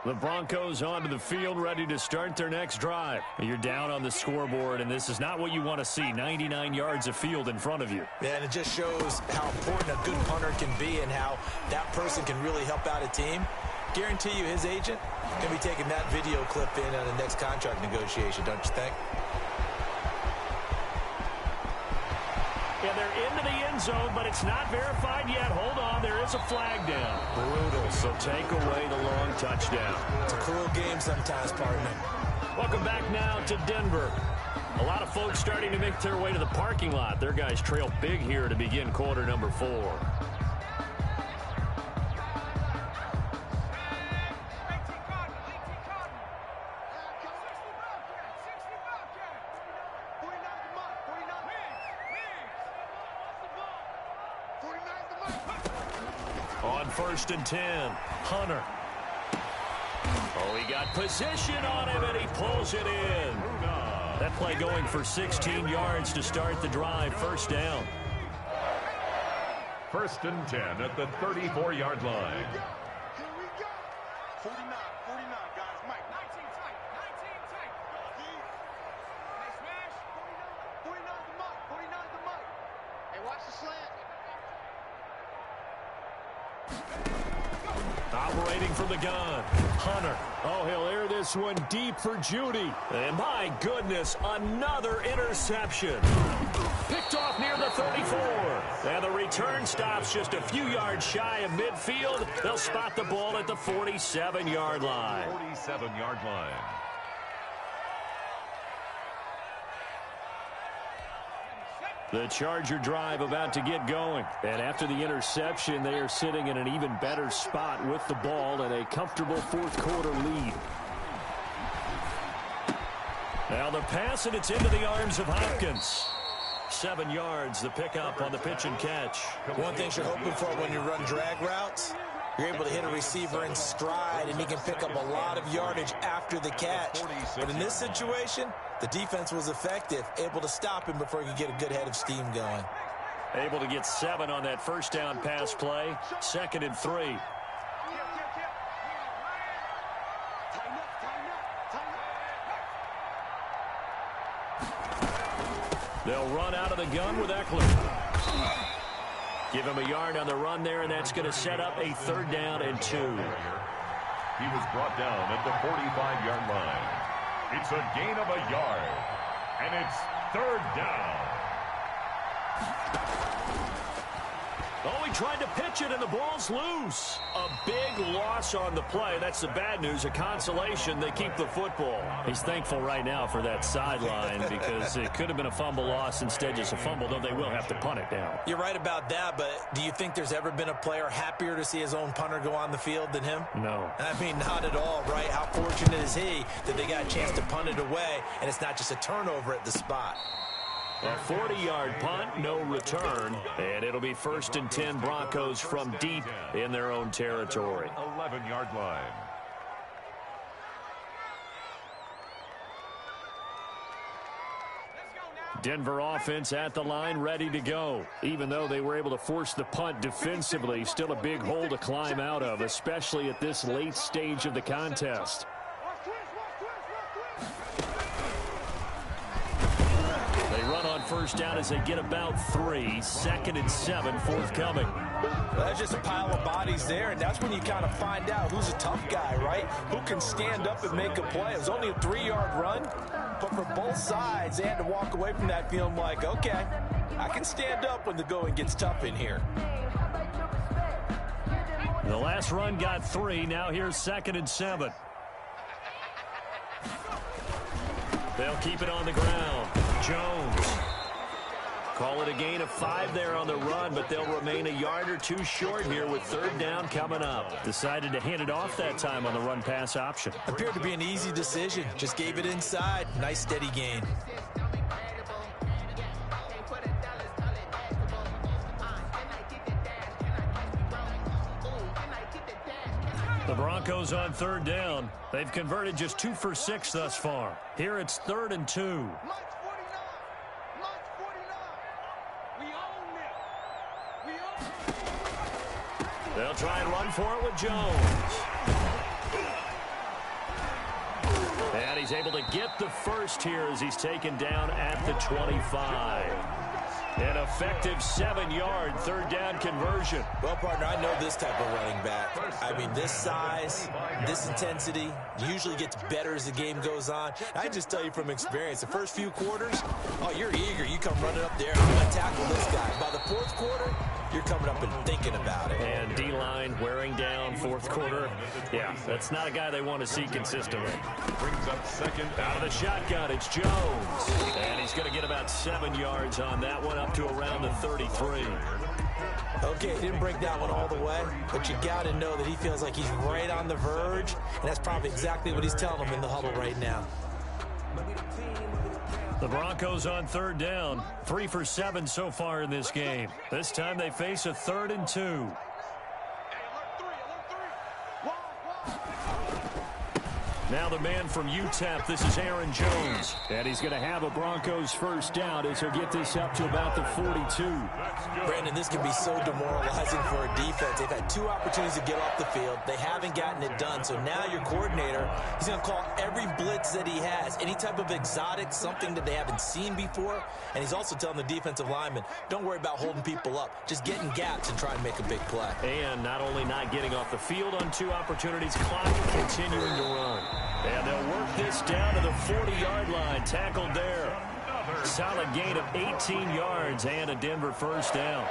The Broncos onto the field, ready to start their next drive. You're down on the scoreboard, and this is not what you want to see. 99 yards of field in front of you. Yeah, and it just shows how important a good punter can be and how that person can really help out a team. Guarantee you his agent can be taking that video clip in on the next contract negotiation, don't you think? Yeah, they're into the end zone, but it's not verified yet. Hold on, there is a flag down. Brutal, so take away the long touchdown. It's a cruel game sometimes, partner. Welcome back now to Denver. A lot of folks starting to make their way to the parking lot. Their guys trail big here to begin quarter number 4. On 1st and 10, Hunter. Oh, he got position on him, and he pulls it in. That play going for 16 yards to start the drive. 1st down. 1st and 10 at the 34-yard line. Here we go. 49, guys. Mike. 19 tight. Hey, smash. 49 to Mike. 49 to Mike. Hey, watch the slant. Operating from the gun, Hunter. Oh, he'll air this one deep for Judy. And my goodness, another interception. Picked off near the 34. And the return stops just a few yards shy of midfield. They'll spot the ball at the 47-yard line. 47-yard line. The Charger drive about to get going. And after the interception, they are sitting in an even better spot with the ball and a comfortable 4th quarter lead. Now the pass, and it's into the arms of Hopkins. 7 yards, the pickup on the pitch and catch. One thing you're hoping for when you run drag routes, you're able to hit a receiver in stride, and he can pick up a lot of yardage after the catch. But in this situation, the defense was effective, able to stop him before he could get a good head of steam going. Able to get 7 on that 1st down pass play. 2nd and 3. They'll run out of the gun with Eckler. Give him a yard on the run there, and that's going to set up a 3rd down and 2. He was brought down at the 45-yard line. It's a gain of a yard, and it's 3rd down. Oh, he tried to pitch it, and the ball's loose. A big loss on the play. That's the bad news. A consolation, they keep the football. He's thankful right now for that sideline because it could have been a fumble loss, instead just a fumble, though they will have to punt it down. You're right about that, but do you think there's ever been a player happier to see his own punter go on the field than him? No. I mean, not at all, right? How fortunate is he that they got a chance to punt it away, and it's not just a turnover at the spot. A 40-yard punt, no return, and it'll be 1st and 10 Broncos from deep in their own territory. 11-yard line. Denver offense at the line, ready to go. Even though they were able to force the punt defensively, still a big hole to climb out of, especially at this late stage of the contest. They run on 1st down as they get about 3. 2nd and 7 forthcoming. Well, that's just a pile of bodies there, and that's when you kind of find out who's a tough guy, right? Who can stand up and make a play. It was only a 3-yard run, but for both sides, they had to walk away from that feeling like, okay, I can stand up when the going gets tough in here. The last run got 3. Now here's 2nd and 7. They'll keep it on the ground. Jones. Call it a gain of 5 there on the run, but they'll remain a yard or 2 short here with 3rd down coming up. Decided to hand it off that time on the run-pass option. Appeared to be an easy decision. Just gave it inside. Nice steady gain. The Broncos on 3rd down. They've converted just 2 for 6 thus far. Here it's 3rd and 2. They'll try and run for it with Jones. And he's able to get the first here as he's taken down at the 25. An effective 7-yard 3rd down conversion. Well, partner, I know this type of running back. I mean, this size, this intensity usually gets better as the game goes on. I just tell you from experience, the first few quarters, oh, you're eager. You come running up there. I'm going to tackle this guy. By the 4th quarter, you're coming up and thinking about it. And D-line wearing down 4th quarter. Yeah, that's not a guy they want to see consistently. Brings up 2nd. Out of the shotgun, it's Jones. And he's going to get about 7 yards on that one, up to around the 33. Okay, he didn't break that one all the way, but you got to know that he feels like he's right on the verge, and that's probably exactly what he's telling him in the huddle right now. The Broncos on 3rd down, 3 for 7 so far in this game. This time they face a 3rd and 2. Now the man from UTEP, this is Aaron Jones. And he's going to have a Broncos 1st down as he'll get this up to about the 42. Brandon, this can be so demoralizing for a defense. They've had 2 opportunities to get off the field. They haven't gotten it done. So now your coordinator, he's going to call every blitz that he has, any type of exotic, something that they haven't seen before. And he's also telling the defensive lineman, don't worry about holding people up. Just get in gaps and try and make a big play. And not only not getting off the field on 2 opportunities, clock continuing to run. And they'll work this down to the 40-yard line. Tackled there. Solid gain of 18 yards and a Denver 1st down.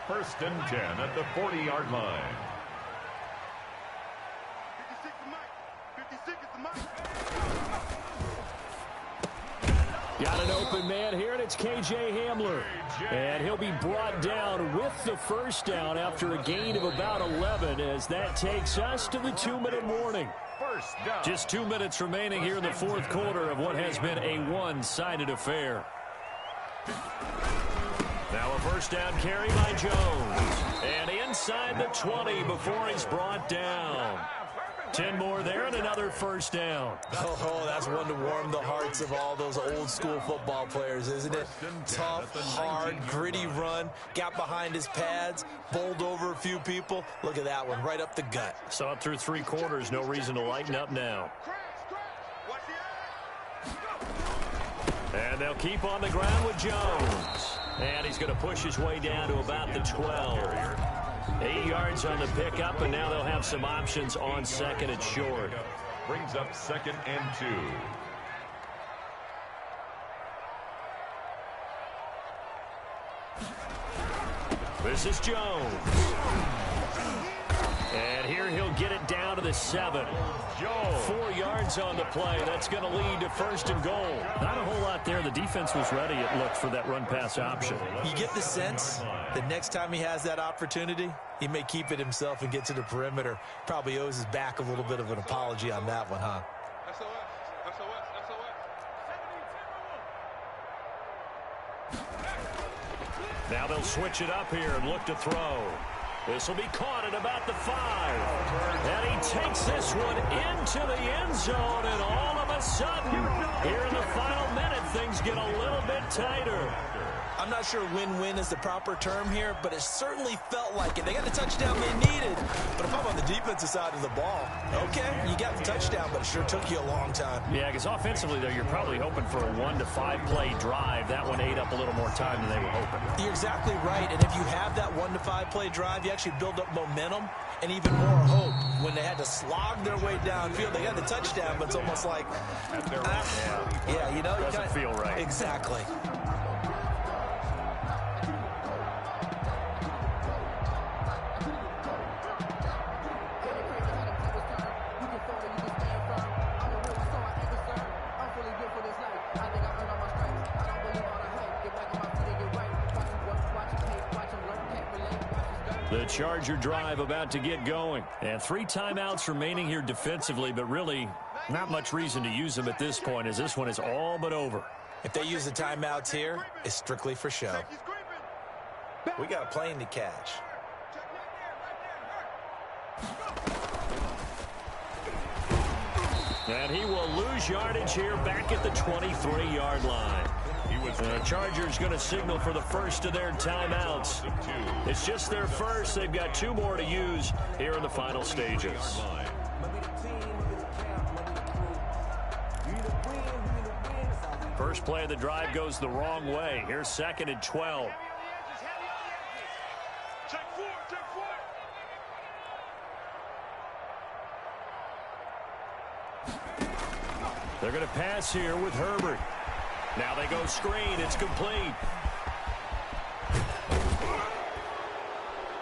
1st and 10 at the 40-yard line. 56 is the mic. Got an open man here, and it's K.J. Hamler. And he'll be brought down with the 1st down after a gain of about 11 as that takes us to the 2-minute warning. Just 2 minutes remaining here in the 4th quarter of what has been a one-sided affair. Now a 1st down carry by Jones. And inside the 20 before he's brought down. 10 more there and another 1st down. Oh, that's one to warm the hearts of all those old school football players, isn't it? Tough, hard, gritty run. Got behind his pads, bowled over a few people. Look at that one, right up the gut. Saw it through 3 quarters. No reason to lighten up now. And they'll keep on the ground with Jones. And he's going to push his way down to about the 12. 8 yards on the pickup, and now they'll have some options on 2nd and short. Brings up 2nd and 2. This is Jones. And here he'll get it down to the 7. 4 yards on the play. That's going to lead to 1st and goal. Not a whole lot there. The defense was ready, it looked, for that run-pass option. You get the sense that next time he has that opportunity, he may keep it himself and get to the perimeter. Probably owes his back a little bit of an apology on that one, huh? Now they'll switch it up here and look to throw. This will be caught at about the 5. And he takes this one into the end zone, and all of a sudden, here in the final minute, things get a little bit tighter. I'm not sure win-win is the proper term here, but it certainly felt like it. They got the touchdown they needed. But if I'm on the defensive side of the ball, okay, you got the touchdown, but it sure took you a long time. Yeah, because offensively, though, you're probably hoping for a 1 to 5 play drive. That one ate up a little more time than they were hoping. You're exactly right, and if you have that 1 to 5 play drive, you actually build up momentum and even more hope. When they had to slog their way downfield, they got the touchdown, but it's almost like, yeah, you know, doesn't feel right. Exactly. The Charger drive about to get going. And 3 timeouts remaining here defensively, but really not much reason to use them at this point, as this one is all but over. If they use the timeouts here, it's strictly for show. We got a plane to catch. And he will lose yardage here back at the 23-yard line. The Chargers going to signal for the first of their timeouts. It's just their first. They've got 2 more to use here in the final stages. First play of the drive goes the wrong way. Here's 2nd and 12. They're going to pass here with Herbert. Now they go screen. It's complete.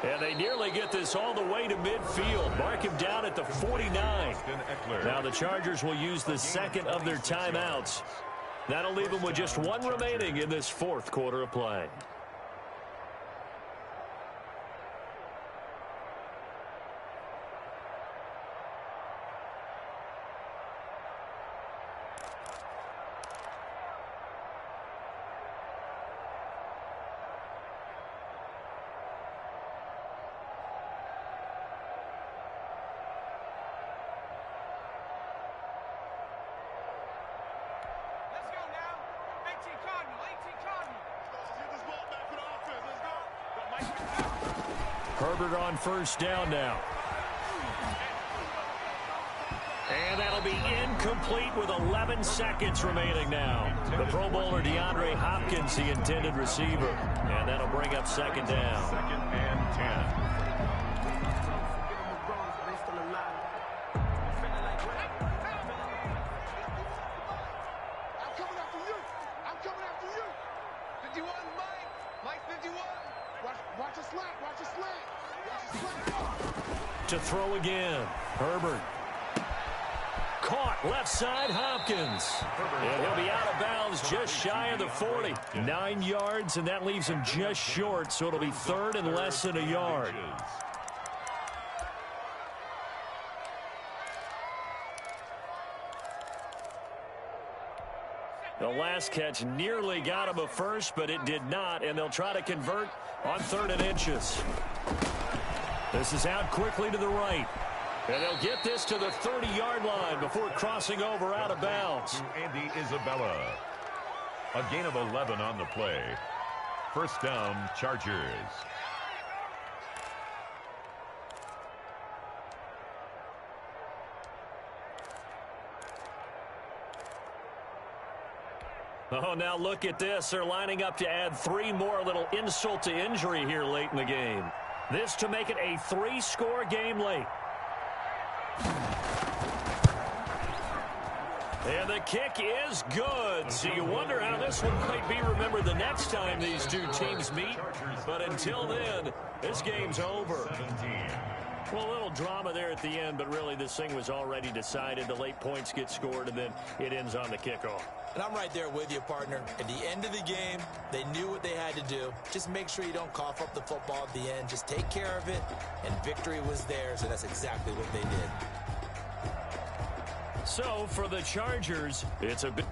And they nearly get this all the way to midfield. Mark him down at the 49. Now the Chargers will use the 2nd of their timeouts. That'll leave them with just 1 remaining in this 4th quarter of play. Herbert on first down now. And that'll be incomplete with 11 seconds remaining now. The Pro Bowler DeAndre Hopkins, the intended receiver. And that'll bring up 2nd down. 2nd and 10. To throw again. Herbert. Caught left side, Hopkins. And he'll be out of bounds just shy of the 40. 9 yards, and that leaves him just short, so it'll be 3rd and less than a yard. The last catch nearly got him a first, but it did not, and they'll try to convert on 3rd and inches. This is out quickly to the right. And they'll get this to the 30-yard line before crossing over out of bounds. To Andy Isabella. A gain of 11 on the play. First down, Chargers. Oh, now look at this. They're lining up to add 3 more, a little insult to injury here late in the game. This to make it a 3-score game late. And the kick is good. So you wonder how this one might be remembered the next time these 2 teams meet. But until then, this game's over. Well, a little drama there at the end, but really this thing was already decided. The late points get scored, and then it ends on the kickoff. And I'm right there with you, partner. At the end of the game, they knew what they had to do. Just make sure you don't cough up the football at the end. Just take care of it, and victory was theirs, and that's exactly what they did. So, for the Chargers, it's a bit...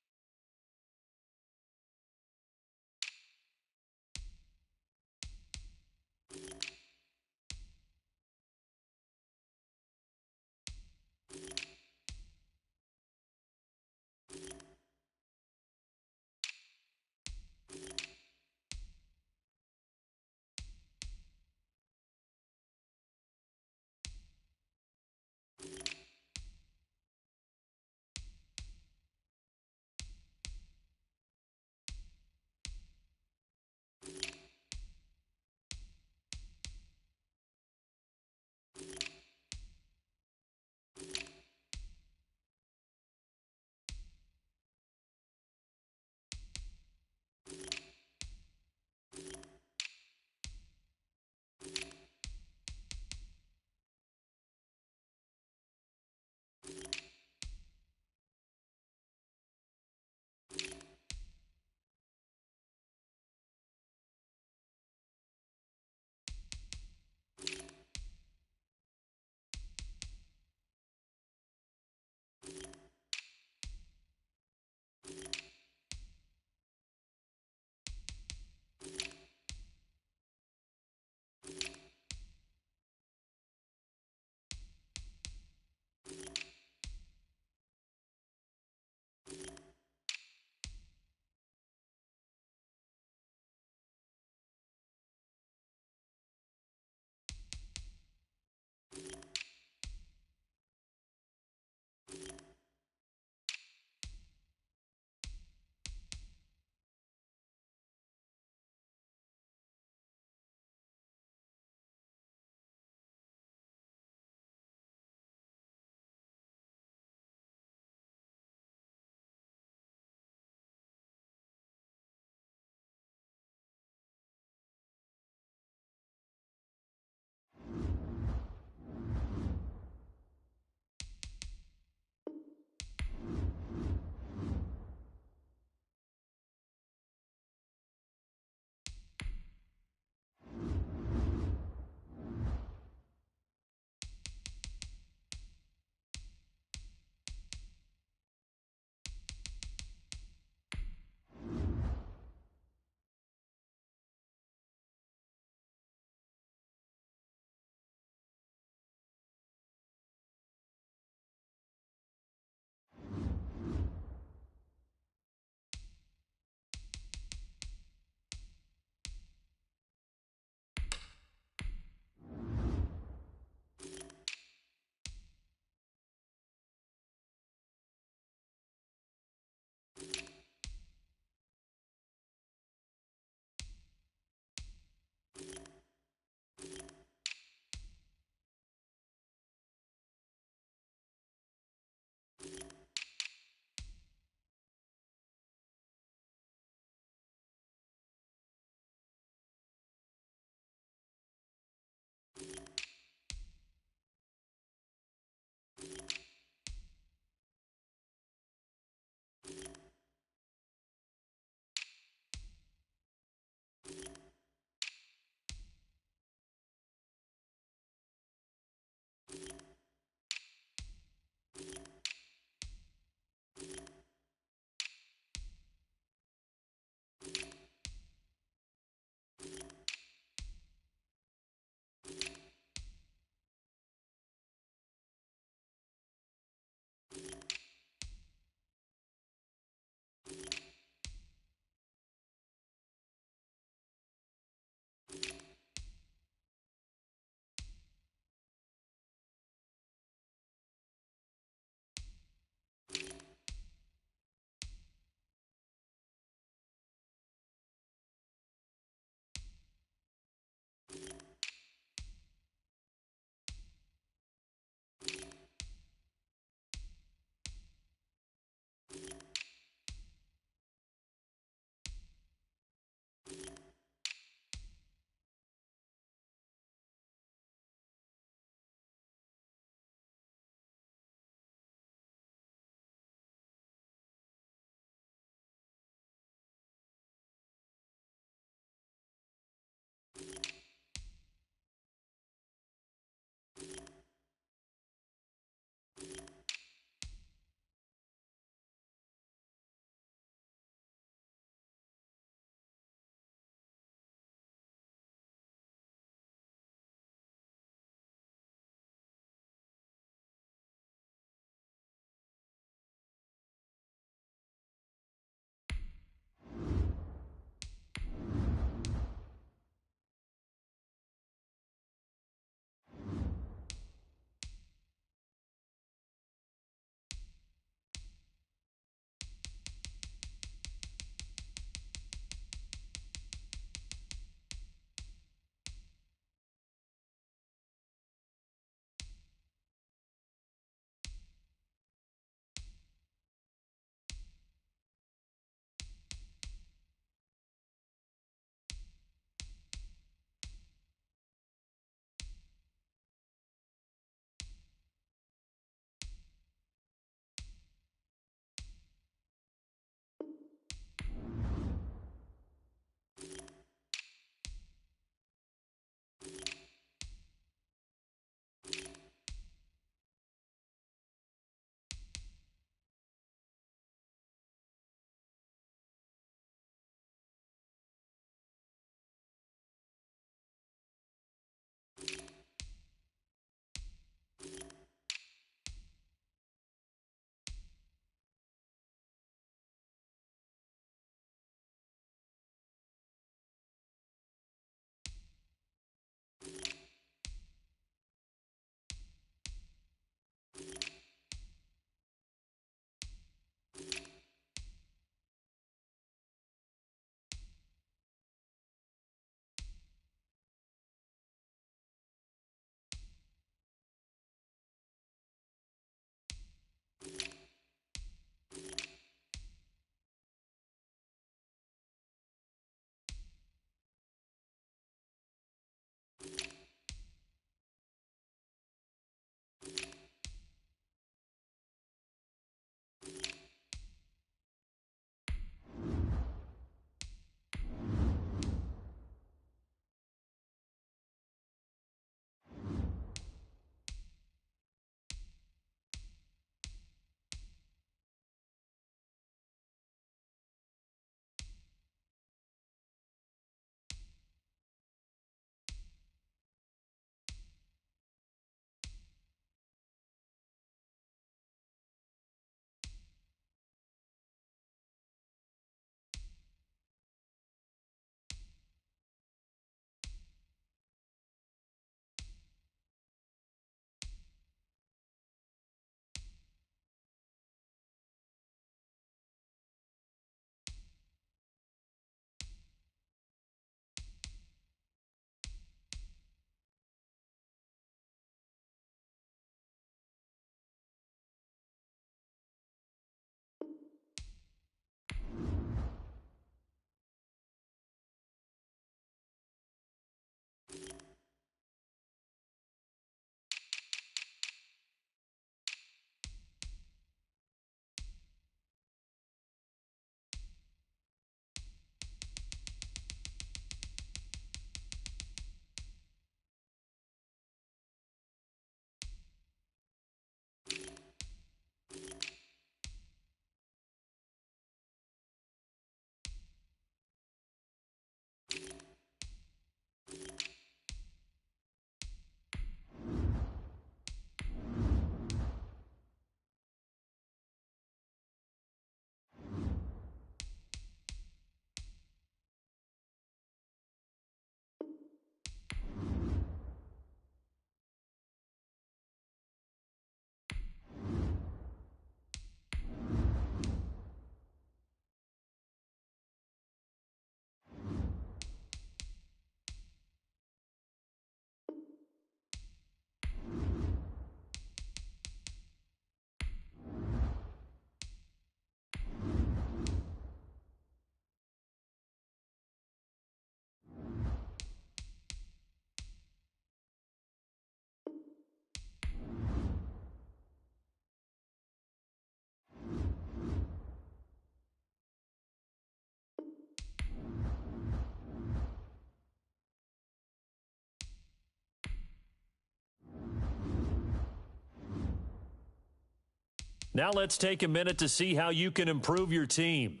Now let's take a minute to see how you can improve your team.